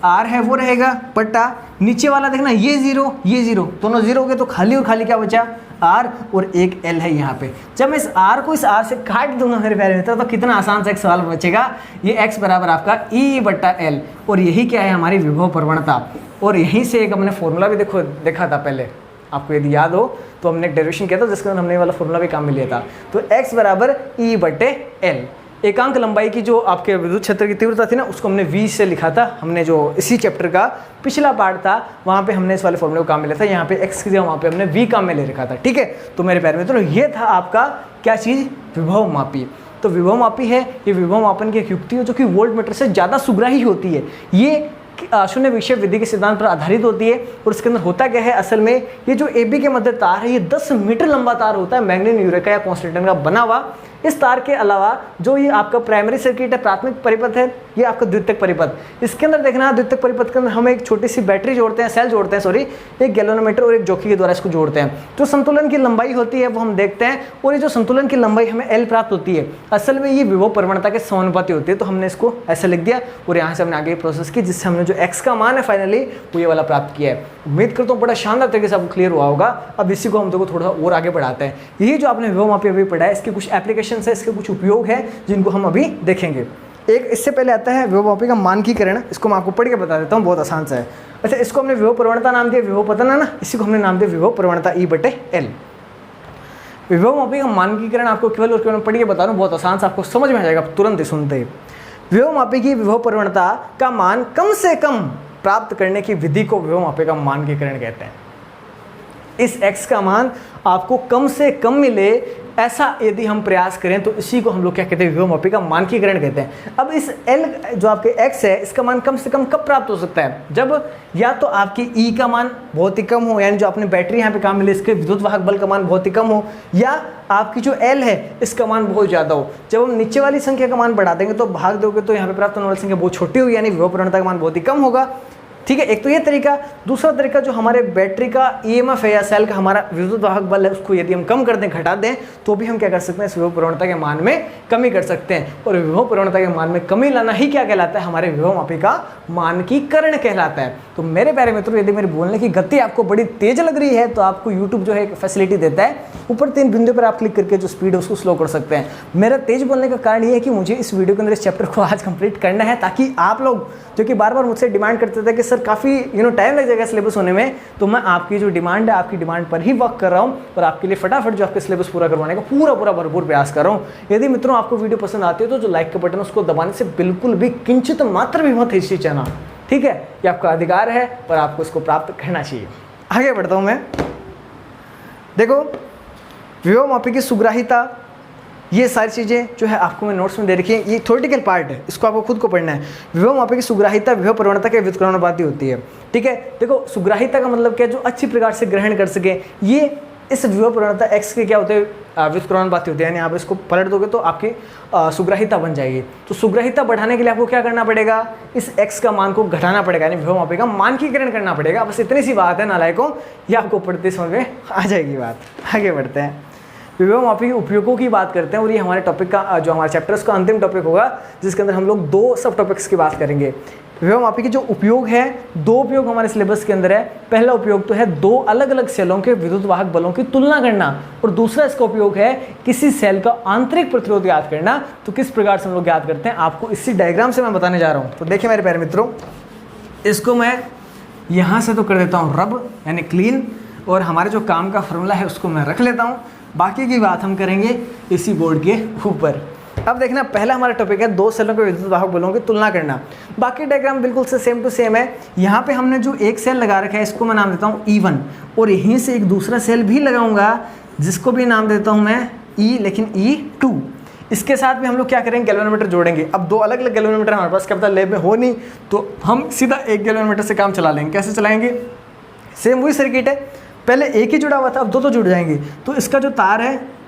आर है वो रहेगा बट्टा नीचे वाला देखना ये जीरो दोनों जीरो हो गए, तो खाली और खाली क्या बचा आर और एक एल है यहाँ पे। जब मैं इस आर को इस आर से काट दूंगा मेरे प्यारे मित्र, तो कितना आसान सा एक सवाल बचेगा, ये एक्स बराबर आपका ई बट्टा एल, और यही क्या है हमारी विभव प्रवणता। और यहीं से एक हमने फॉर्मूला भी देखा था पहले, आपको यदि याद हो तो हमने एक डेरिवेशन किया था जिसके अंदर हमने वाला फॉर्मूला भी काम में लिया था। तो x बराबर ई बटे एल, एकांक लंबाई की जो आपके विद्युत क्षेत्र की तीव्रता थी ना, उसको हमने v से लिखा था। हमने जो इसी चैप्टर का पिछला पार्ट था वहाँ पे हमने इस वाले फॉर्मूले को काम में लिया था, यहाँ पे x की जगह वहाँ पे हमने v काम में ले रखा था। ठीक है, तो मेरे प्यारे मित्रों ये था आपका क्या चीज़, विभव मापी। तो विभव मापी है, ये विभव मापन की एक युक्ति है जो कि वोल्ट मीटर से ज़्यादा सुग्राही होती है। ये शून्य विक्षेप विधि के सिद्धांत पर आधारित होती है। और इसके अंदर होता क्या है, असल में ये जो AB के मध्य तार है ये 10 मीटर लंबा तार होता है, मैग्नीन यूरेका या कॉन्स्टेंटन का बना हुआ। इस तार के अलावा जो ये आपका प्राइमरी सर्किट है, प्राथमिक परिपथ है, ये आपका द्वितीयक परिपथ। इसके अंदर देखना, द्वितीयक परिपथ के अंदर हम एक छोटी सी बैटरी जोड़ते हैं, सेल जोड़ते हैं, सॉरी, एक गैल्वेनोमीटर और एक जॉकी के द्वारा इसको जोड़ते हैं। तो संतुलन की लंबाई होती है वो हम देखते हैं, और ये जो संतुलन की लंबाई हमें L प्राप्त होती है, असल में ये विभव प्रवणता के समानुपाती होती है। तो हमने इसको ऐसे लिख दिया और यहाँ से हमने आगे प्रोसेस की, जिससे हमने जो x का मान है फाइनली वो ये वाला प्राप्त किया है। उम्मीद करता हूँ बड़ा शानदार तरीके से आपको क्लियर हुआ होगा। अब इसी को हम देखो थोड़ा और आगे बढ़ाते हैं। यही जो आपने विभव मापी अभी पढ़ा है, इसके कुछ एप्लीकेशन है, इसके कुछ उपयोग है जिनको हम अभी देखेंगे। एक इससे पहले आता है विभव मापी का मानकीकरण, इसको मैं आपको पढ़ के बता देता हूँ, बहुत आसान सा है। अच्छा, इसको हमने विभव प्रवणता नाम दिया, विभव पतन है ना, इसी को हमने नाम दिया विभव प्रवणता ई बटे एल। विभव मापी का मानकीकरण आपको केवल और केवल पढ़ के बता रहा हूँ, बहुत आसान सा, आपको समझ में आ जाएगा तुरंत ही सुनते ही। विभव मापी की विभव प्रवणता का मान कम से कम प्राप्त करने की विधि को विभव मापी का मानकीकरण कहते हैं। इस x का मान आपको कम से कम मिले, ऐसा यदि हम प्रयास करें तो इसी को हम लोग क्या कहते हैं, विभव मापी का मानकीकरण कहते हैं। अब इस L जो आपके x है, इसका मान कम से कम कब प्राप्त हो सकता है, जब या तो आपकी E का मान बहुत ही कम हो, यानी जो आपने बैटरी यहाँ पे काम मिले इसके विद्युत वाहक बल का मान बहुत ही कम हो, या आपकी जो L है इसका मान बहुत ज़्यादा हो। जब हम नीचे वाली संख्या का मान बढ़ा देंगे तो भाग दोगे तो यहाँ पे प्राप्त होने वाली संख्या बहुत छोटी होगी, यानी विभव प्रवणता का मान बहुत ही कम होगा। ठीक है, एक तो ये तरीका। दूसरा तरीका, जो हमारे बैटरी का EMF है या सेल का हमारा विद्युत वाहक बल है, उसको यदि हम कम कर दें, घटा दें, तो भी हम क्या कर सकते हैं, इस विभव प्रवणता के मान में कमी कर सकते हैं। और विभव प्रवणता के मान में कमी लाना ही क्या कहलाता है, हमारे विभव मापी का मानकीकरण कहलाता है। तो मेरे प्यारे मित्रों, यदि मेरे बोलने की गति आपको बड़ी तेज लग रही है तो आपको यूट्यूब जो है एक फैसिलिटी देता है, ऊपर 3 बिंदु पर आप क्लिक करके जो स्पीड है उसको स्लो कर सकते हैं। मेरा तेज बोलने का कारण ये है कि मुझे इस वीडियो के अंदर इस चैप्टर को आज कंप्लीट करना है, ताकि आप लोग जो कि बार बार मुझसे डिमांड करते थे कि सर काफ़ी टाइम लग जाएगा सिलेबस होने में, तो मैं आपकी जो डिमांड है, आपकी डिमांड पर ही वर्क कर रहा हूँ और आपके लिए फटाफट जो आपके सिलेबस पूरा करवाने का पूरा भरपूर प्रयास कर रहा हूँ। यदि मित्रों आपको वीडियो पसंद आती है तो जो लाइक का बटन उसको दबाने से बिल्कुल भी किंचित मात्र भी मत हिचकिचाना। ठीक है, ये आपका अधिकार है और आपको इसको प्राप्त करना चाहिए। आगे बढ़ता हूँ मैं। देखो, विभव मापी की सुग्राहिता, ये सारी चीज़ें जो है आपको मैं नोट्स में दे रखी है, ये थ्योरेटिकल पार्ट है, इसको आपको खुद को पढ़ना है। विभव मापी की सुग्राहिता विभव प्रवणता के व्युत्क्रमणानुपाती होती है। ठीक है, देखो सुग्राहिता का मतलब क्या, जो अच्छी प्रकार से ग्रहण कर सके। ये इस विभव प्रवणता x के क्या होते हैं, व्युत्क्रमणानुपाती होते हैं, यानी आप इसको पलट दोगे तो आपकी सुग्राहिता बन जाएगी। तो सुग्राहिता बढ़ाने के लिए आपको क्या करना पड़ेगा, इस x का मान को घटाना पड़ेगा, यानी विभव मापी का मानकीकरण करना पड़ेगा। बस इतनी सी बात है नालायकों, ये आपको पढ़ते समझ में आ जाएगी बात। आगे बढ़ते हैं, विभव मापी के उपयोगों की बात करते हैं, और ये हमारे टॉपिक का जो हमारा चैप्टर उसका अंतिम टॉपिक होगा, जिसके अंदर हम लोग 2 सब टॉपिक्स की बात करेंगे। विभव मापी के जो उपयोग है, 2 उपयोग हमारे सिलेबस के अंदर है। पहला उपयोग तो है 2 अलग अलग सेलों के विद्युत वाहक बलों की तुलना करना, और दूसरा इसका उपयोग है किसी सेल का आंतरिक प्रतिरोध ज्ञात करना। तो किस प्रकार से हम लोग ज्ञात करते हैं, आपको इसी डायग्राम से मैं बताने जा रहा हूँ। तो देखिए मेरे प्यारे मित्रों, इसको मैं यहाँ से तो कर देता हूँ रब, यानी क्लीन, और हमारे जो काम का फॉर्मूला है उसको मैं रख लेता हूँ। बाकी की बात हम करेंगे इसी बोर्ड के ऊपर। अब देखना, पहला हमारा टॉपिक है 2 सेलों के विद्युत वाहक बलों की तुलना करना। बाकी डायग्राम बिल्कुल से सेम टू सेम है। यहाँ पे हमने जो एक सेल लगा रखा है इसको मैं नाम देता हूँ E1, और यहीं से एक दूसरा सेल भी लगाऊंगा जिसको भी नाम देता हूँ मैं E, लेकिन E2। इसके साथ भी हम लोग क्या करेंगे, गैल्वेनोमीटर जोड़ेंगे। अब 2 अलग अलग गैल्वेनोमीटर हमारे पास क्या पता लैब में हो नहीं, तो हम सीधा एक गैल्वेनोमीटर से काम चला लेंगे। कैसे चलाएंगे, सेम वही सर्किट है, पहले एक ही जुड़ा हुआ था, अब 2 जुड़ जाएंगे। तो इसका जो तार है,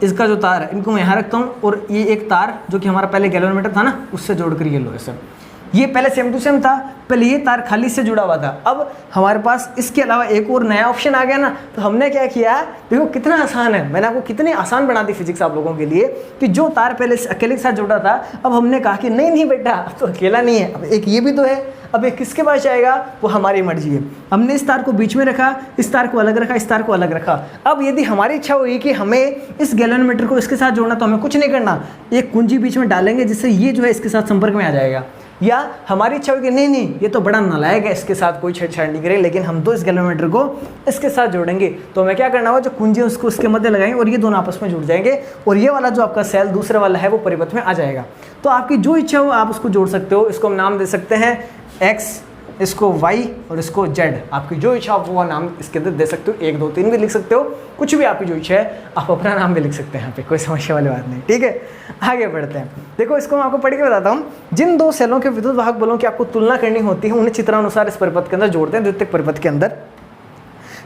इसका जो तार है, इनको मैं यहाँ रखता हूँ, और ये एक तार जो कि हमारा पहले गैल्वेनोमीटर था ना, उससे जोड़कर ये लो ऐसे। ये पहले सेम टू सेम था, पहले ये तार खाली से जुड़ा हुआ था। अब हमारे पास इसके अलावा एक और नया ऑप्शन आ गया ना, तो हमने क्या किया, देखो कितना आसान है, मैंने आपको कितनी आसान बना दी फिजिक्स आप लोगों के लिए, कि जो तार पहले अकेले के साथ जुड़ा था, अब हमने कहा कि नहीं बेटा, अब तो अकेला नहीं है, अब एक ये भी तो है। अब ये किसके पास जाएगा, वो हमारी मर्जी है। हमने इस तार को बीच में रखा, इस तार को अलग रखा, इस तार को अलग रखा। अब यदि हमारी इच्छा हुई कि हमें इस गैल्वेनोमीटर को इसके साथ जोड़ना, तो हमें कुछ नहीं करना, एक कुंजी बीच में डालेंगे जिससे ये जो है इसके साथ संपर्क में आ जाएगा। या हमारी इच्छा होगी नहीं ये तो बड़ा नालायक है, इसके साथ कोई छेड़छाड़ नहीं करें, लेकिन हम तो इस गैल्वेनोमीटर को इसके साथ जोड़ेंगे, तो हमें क्या करना होगा, जो कुंजी है उसको उसके मध्य लगाएंगे और ये दोनों आपस में जुड़ जाएंगे और ये वाला जो आपका सेल दूसरे वाला है वो परिपथ में आ जाएगा। तो आपकी जो इच्छा हो आप उसको जोड़ सकते हो। इसको हम नाम दे सकते हैं x, इसको y और इसको z। आपकी जो इच्छा हो वो नाम इसके अंदर दे सकते हो, 1 2 3 भी लिख सकते हो, कुछ भी आपकी जो इच्छा है, आप अपना नाम भी लिख सकते हैं, यहाँ पे कोई समस्या वाली बात नहीं। ठीक है, आगे बढ़ते हैं। देखो इसको मैं आपको पढ़ के बताता हूँ। जिन दो सेलों के विद्युत वाहक बलों की आपको तुलना करनी होती है उन्हें चित्रानुसार इस परिपथ के अंदर जोड़ते हैं, द्वितीयक परिपथ के अंदर।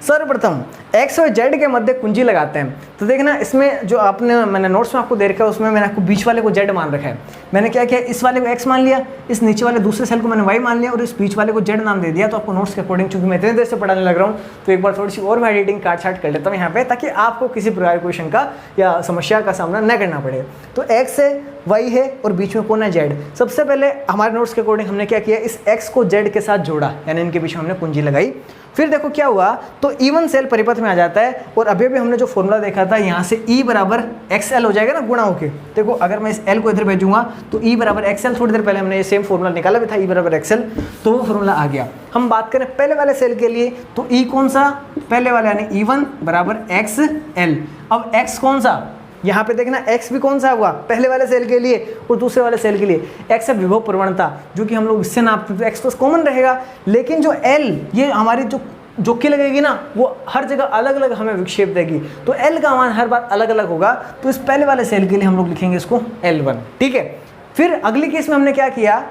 सर्वप्रथम x और z के मध्य कुंजी लगाते हैं। तो देखना इसमें जो मैंने नोट्स में आपको दे रखा है उसमें मैंने आपको बीच वाले को z मान रखा है। मैंने क्या किया, इस वाले को x मान लिया, इस नीचे वाले दूसरे सेल को मैंने y मान लिया और इस बीच वाले को z नाम दे दिया। तो आपको नोट्स के अकॉर्डिंग, चूंकि मैं इतने देर से पढ़ाने लग रहा हूँ तो एक बार थोड़ी सी और मैं एडिटिंग काट छाट कर लेता हूँ यहाँ पे, ताकि आपको किसी प्रकार की कोई शंका या समस्या का सामना न करना पड़े। तो x है, y है और बीच में कौन है, z। सबसे पहले हमारे नोट्स के अकॉर्डिंग हमने क्या किया, इस x को z के साथ जोड़ा, यानी इनके बीच में हमने कुंजी लगाई। फिर देखो क्या हुआ, तो E1 सेल परिपथ में आ जाता है और अभी भी हमने जो फॉर्मूला देखा था, यहाँ से E बराबर XL हो जाएगा ना, गुणा होके। देखो अगर मैं इस L को इधर भेजूंगा तो E बराबर XL, थोड़ी देर पहले हमने ये सेम फॉर्मूला निकाला भी था, E बराबर XL, तो वो फॉर्मूला आ गया। हम बात करें पहले वाले सेल के लिए, तो E कौन सा, पहले वाला यानी E1 बराबर XL। अब X कौन सा, यहाँ पे देखना x भी कौन सा हुआ, पहले वाले सेल के लिए और दूसरे वाले सेल के लिए। x है विभव प्रवणता, जो कि हम लोग इससे नापते हैं, तो x तो कॉमन रहेगा, लेकिन जो L ये हमारी जो जोकी लगेगी ना, वो हर जगह अलग अलग हमें विक्षेप देगी। तो L का मान हर बार अलग अलग होगा। तो इस पहले वाले सेल के लिए हम लोग लिखेंगे इसको L1। ठीक है, फिर अगली केस में हमने क्या किया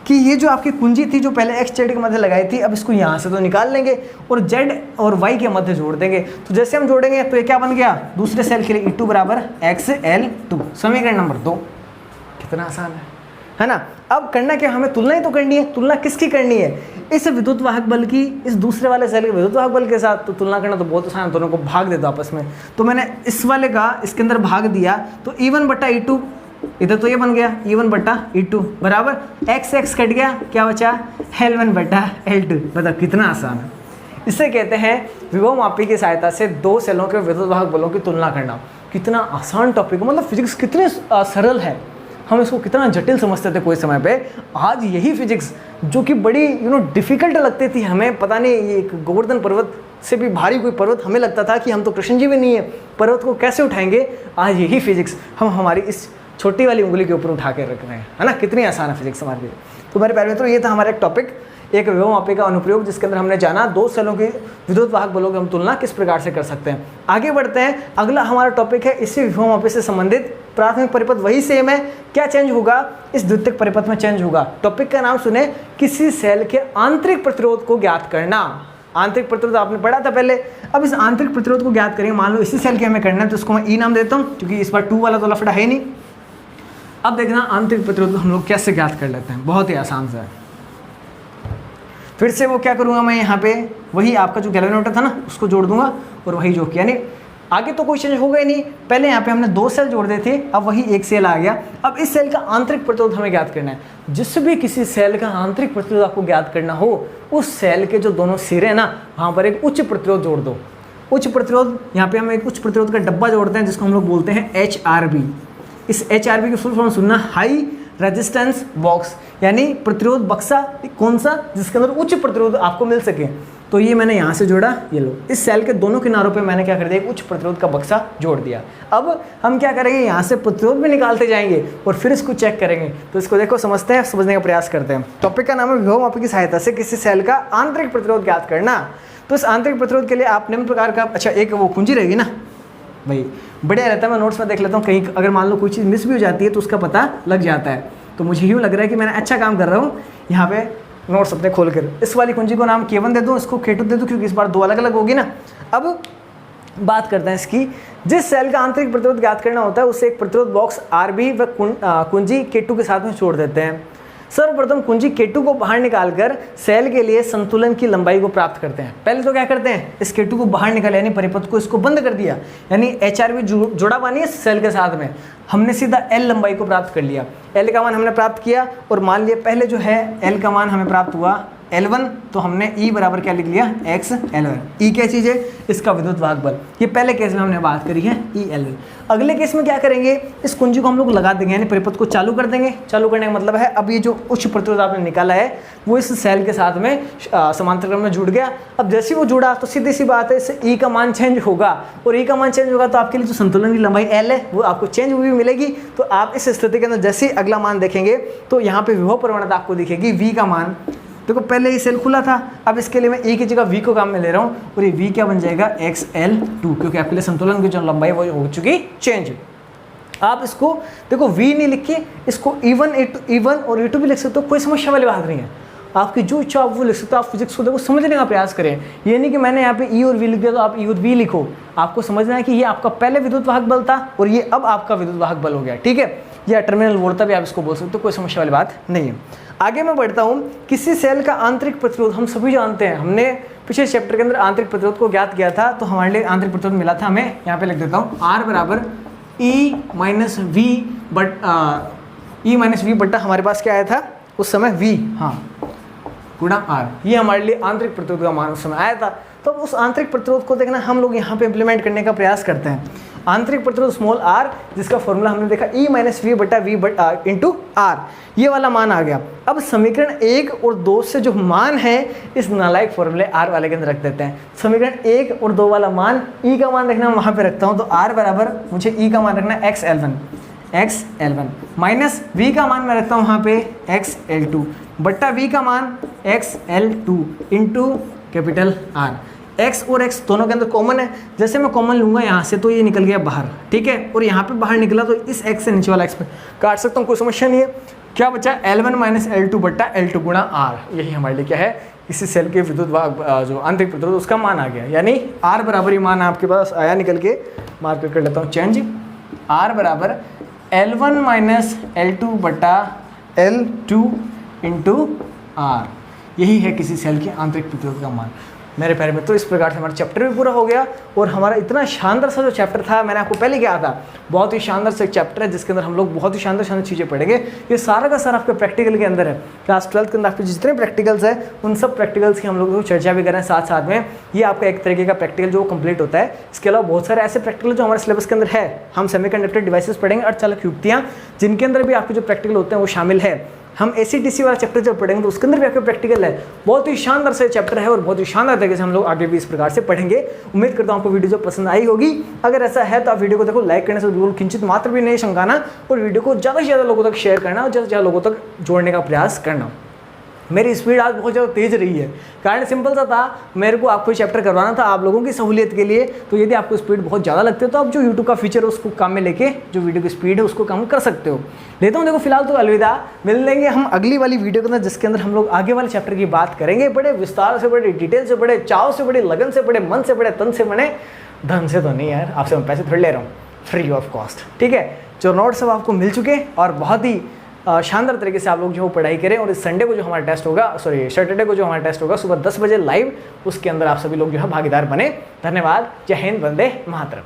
कि ये जो आपकी कुंजी थी जो पहले x z के मध्य लगाई थी, अब इसको यहाँ से तो निकाल लेंगे और z और y के मध्य जोड़ देंगे। तो जैसे हम जोड़ेंगे तो ये क्या बन गया, दूसरे सेल के लिए E2 बराबर XL2, समीकरण नंबर 2। कितना आसान है ना। अब करना क्या, हमें तुलना ही तो करनी है। तुलना किसकी करनी है, इस विद्युत वाहक बल की इस दूसरे वाले सेल के विद्युत वाहक बल के साथ। तो तुलना करना तो बहुत आसान है, दोनों को भाग दे दो आपस में। तो मैंने इस वाले का इसके अंदर भाग दिया, तो E1 बटा E2, इधर तो ये बन गया E1 बटा E2 बराबर x कट गया, क्या बचा L1 बटा L2। बताओ कितना आसान है। इसे कहते हैं विभव मापी की सहायता से दो सेलों के विद्युत वाहक बलों की तुलना करना। कितना आसान टॉपिक है, मतलब फिजिक्स कितने सरल है, हम इसको कितना जटिल समझते थे कोई समय पे। आज यही फिजिक्स जो कि बड़ी डिफिकल्ट लगती थी हमें, पता नहीं ये गोवर्धन पर्वत से भी भारी कोई पर्वत हमें लगता था कि हम तो कृष्ण जी भी नहीं है, पर्वत को कैसे उठाएंगे। आज यही फिजिक्स हम हमारी इस छोटी वाली उंगली के ऊपर उठा के रख रहे हैं, है ना। कितनी आसान है फिजिक्स हमारे लिए। तो मेरे प्यारे मित्रों, ये था हमारा एक टॉपिक, एक विभव मापी का अनुप्रयोग, जिसके अंदर हमने जाना दो सेलों की विद्युत वाहक बलों की हम तुलना किस प्रकार से कर सकते हैं। आगे बढ़ते हैं, अगला हमारा टॉपिक है इसी विभव मापी से संबंधित प्राथमिक परिपथ वही सेम है, क्या चेंज होगा, इस द्वितीयक परिपथ में चेंज होगा। टॉपिक का नाम सुने, किसी सेल के आंतरिक प्रतिरोध को ज्ञात करना। आंतरिक प्रतिरोध आपने पढ़ा था पहले। अब इस आंतरिक प्रतिरोध को ज्ञात करेंगे, मान लो इसी सेल के हमें करना है, तो इसको मैं ई नाम देता हूँ, क्योंकि इस बार 2 वाला तो लफड़ा है नहीं। अब देखना आंतरिक प्रतिरोध हम लोग कैसे ज्ञात कर लेते हैं, बहुत ही आसान से है। फिर से वो क्या करूँगा मैं, यहाँ पे वही आपका जो गैल्वेनोमीटर था ना उसको जोड़ दूंगा और वही जो किया, यानी आगे तो कोई चेंज होगा ही नहीं। पहले यहाँ पे हमने 2 सेल जोड़ दिए थे, अब वही एक सेल आ गया। अब इस सेल का आंतरिक प्रतिरोध हमें ज्ञात करना है। जिस भी किसी सेल का आंतरिक प्रतिरोध आपको ज्ञात करना हो, उस सेल के जो दोनों सिरे हैं ना, वहाँ पर एक उच्च प्रतिरोध जोड़ दो। उच्च प्रतिरोध, यहाँ पे हम एक उच्च प्रतिरोध का डब्बा जोड़ते हैं, जिसको हम लोग बोलते हैं HRB। इस HRB की फुल फॉर्म सुनना, हाई रेजिस्टेंस बॉक्स, यानी प्रतिरोध बक्सा कौन सा, जिसके अंदर उच्च प्रतिरोध आपको मिल सके। तो ये मैंने यहाँ से जोड़ा, ये लो, इस सेल के दोनों किनारों पे मैंने क्या कर दिया, एक उच्च प्रतिरोध का बक्सा जोड़ दिया। अब हम क्या करेंगे, यहाँ से प्रतिरोध भी निकालते जाएंगे और फिर इसको चेक करेंगे। तो इसको देखो, समझते हैं, समझने का प्रयास करते हैं। टॉपिक का नाम है विभव मापी की सहायता से किसी सेल का आंतरिक प्रतिरोध ज्ञात करना। तो इस आंतरिक प्रतिरोध के लिए आप निम्न प्रकार का, अच्छा एक वो कुंजी रहेगी ना भाई, बढ़िया रहता है। मैं नोट्स में देख लेता हूँ, कहीं अगर मान लो कोई चीज़ मिस भी हो जाती है तो उसका पता लग जाता है। तो मुझे यूँ लग रहा है कि मैंने अच्छा काम कर रहा हूँ। यहाँ पे नोट्स अपने खोल कर इस वाली कुंजी को नाम K1 दे दूँ, इसको K2 दे दूँ, क्योंकि इस बार 2 अलग अलग होगी ना। अब बात करते हैं इसकी, जिस सेल का आंतरिक प्रतिरोध ज्ञात करना होता है उसे एक प्रतिरोध बॉक्स RB व कुंजी K2 के साथ में जोड़ देते हैं। सर्वप्रथम कुंजी K2 को बाहर निकालकर सेल के लिए संतुलन की लंबाई को प्राप्त करते हैं। पहले तो क्या करते हैं, इस K2 को बाहर निकाला यानी परिपथ को इसको बंद कर दिया, यानी HRV जुड़ा हुआ नहीं है सेल के साथ में, हमने सीधा L लंबाई को प्राप्त कर लिया। L का मान हमने प्राप्त किया और मान लिया पहले जो है L का मान हमें प्राप्त हुआ L1, तो हमने E बराबर क्या लिख लिया x L1। E क्या चीज़ है, इसका विद्युत वाहक बल। ये पहले केस में हमने बात करी है E L1। अगले केस में क्या करेंगे, इस कुंजी को हम लोग लगा देंगे यानी परिपथ को चालू कर देंगे। चालू करने का मतलब है अब ये जो उच्च प्रतिरोध आपने निकाला है वो इस सेल के साथ में समांतर क्रम में जुड़ गया। अब जैसे ही वो जुड़ा तो सीधी सी बात है इससे E का मान चेंज होगा, और E का मान चेंज होगा तो आपके लिए जो संतुलन की लंबाई L है वो आपको चेंज हुई मिलेगी। तो आप इस स्थिति के अंदर जैसे ही अगला मान देखेंगे तो यहाँ पे विभव प्रवणता आपको दिखेगी। V का मान देखो पहले ये सेल खुला था, अब इसके लिए मैं E की जगह V को काम में ले रहा हूँ और ये V क्या बन जाएगा XL2, क्योंकि आपके लिए संतुलन की जो लंबाई वो हो चुकी चेंज। आप इसको देखो V नहीं लिख के इसको E1 और E2 भी लिख सकते हो, कोई समस्या वाली बात नहीं है। आपकी जो इच्छा आप वो लिख सकते हो। आप फिजिक्स को देखो समझने का प्रयास करें, ये नहीं कि मैंने यहाँ पे E और V लिख दिया तो आप E और V लिखो। आपको समझना है कि ये आपका पहले विद्युत वाहक बल था और ये अब आपका विद्युत वाहक बल हो गया, ठीक है। या टर्मिनल वोल्टेज भी आप इसको बोल सकते हो, कोई समस्या वाली बात नहीं है। आगे मैं बढ़ता हूँ, किसी सेल का आंतरिक प्रतिरोध हम सभी जानते हैं, हमने पिछले चैप्टर के अंदर आंतरिक प्रतिरोध को ज्ञात किया था, तो हमारे लिए आंतरिक प्रतिरोध मिला था, हमें यहाँ पे लिख देता हूँ R बराबर E माइनस वी बट्टा हमारे पास क्या आया था उस समय V, हाँ, गुणा R, ये हमारे लिए आंतरिक प्रतिरोध का मान उस समय आया था। तो उस आंतरिक प्रतिरोध को देखना हम लोग यहाँ पे इंप्लीमेंट करने का प्रयास करते हैं। आंतरिक प्रतिरोध स्मॉल r, जिसका फॉर्मूला हमने देखा E माइनस वी बटा वी इंटू आर, ये वाला मान आ गया। अब समीकरण 1 और 2 से जो मान है इस नालायक फॉर्मूले r वाले के अंदर रख देते हैं। समीकरण 1 और 2 वाला मान, E का मान रखना वहाँ पे रखता हूँ, तो r बराबर मुझे E का मान रखना XL1 माइनस V का मान मैं रखता हूँ वहाँ पे XL2 बट्टा V का मान XL2 into capital R। x और x दोनों के अंदर कॉमन है, जैसे मैं कॉमन लूंगा यहाँ से तो ये निकल गया बाहर, ठीक है, और यहाँ पे बाहर निकला तो इस x से नीचे वाला x पे काट सकता हूँ, कोई समस्या नहीं है। क्या बचा L1 माइनस L2 बट्टा L2 गुणा R, यही हमारे लिए क्या है, इसी सेल के विद्युत जो आंतरिक प्रतिरोध उसका मान आ गया, यानी R बराबर ही मान आपके पास आया निकल के, मार्क कर लेता हूँ चेंज, R बराबर L1 माइनस L2 बट्टा L2 इंटू R, यही है किसी सेल के आंतरिक प्रतिरोध का मान। मेरे प्यारे मित्रों, इस प्रकार से हमारा चैप्टर भी पूरा हो गया और हमारा इतना शानदार सा जो चैप्टर था, मैंने आपको पहले कहा था, बहुत ही शानदार सा एक चैप्टर है जिसके अंदर हम लोग बहुत ही शानदार चीज़ें पढ़ेंगे। ये सारा का सारा आपके प्रैक्टिकल के अंदर है। क्लास 12 के अंदर आपके जितने प्रैक्टिकल्स हैं उन सब प्रैक्टिकल्स की हम लोग चर्चा भी करें साथ साथ में। ये आपका एक तरीके का प्रैक्टिकल जो कंप्लीट होता है। इसके अलावा बहुत सारे ऐसे प्रैक्टिकल जो हमारे सिलेबस के अंदर है, हम सेमीकंडक्टर डिवाइसेस पढ़ेंगे, अर्धचालक युक्तियाँ, जिनके अंदर भी आपके जो प्रैक्टिकल होते हैं वो शामिल है। हम ACDC वाला चैप्टर जब पढ़ेंगे तो उसके अंदर भी आपका प्रैक्टिकल है। बहुत ही शानदार से चैप्टर है और बहुत ही शानदार तरीके से हम लोग आगे भी इस प्रकार से पढ़ेंगे। उम्मीद करता हूँ आपको वीडियो जो पसंद आई होगी। अगर ऐसा है तो आप वीडियो को देखो, लाइक करने से बिल्कुल किंचित मात्र भी नहीं शंकाना और वीडियो को ज़्यादा से ज़्यादा लोगों तक शेयर करना और ज़्यादा से ज़्यादा लोगों तक जोड़ने का प्रयास करना। मेरी स्पीड आज बहुत ज़्यादा तेज़ रही है, कारण सिंपल सा था, मेरे को आपको चैप्टर करवाना था आप लोगों की सहूलियत के लिए। तो यदि आपको स्पीड बहुत ज़्यादा लगती है तो आप जो YouTube का फीचर है उसको काम में लेके जो वीडियो की स्पीड है उसको कम कर सकते हो। लेता हूँ, देखो फिलहाल तो अलविदा, मिल लेंगे हम अगली वाली वीडियो के अंदर, जिसके अंदर हम लोग आगे वाले चैप्टर की बात करेंगे, बड़े विस्तार से, बड़े डिटेल से, बड़े चाव से, बड़े लगन से, बड़े मन से, बड़े तन से, बड़े धन से तो नहीं यार, आपसे मैं पैसे थोड़ी ले रहा हूँ, फ्री ऑफ कॉस्ट, ठीक है। जो नोट्स सब आपको मिल चुके और बहुत ही शानदार तरीके से आप लोग जो पढ़ाई करें। और इस संडे को जो हमारा टेस्ट होगा, सैटरडे को जो हमारा टेस्ट होगा सुबह 10 बजे लाइव, उसके अंदर आप सभी लोग जो है भागीदार बने। धन्यवाद। जय हिंद, वंदे मातरम।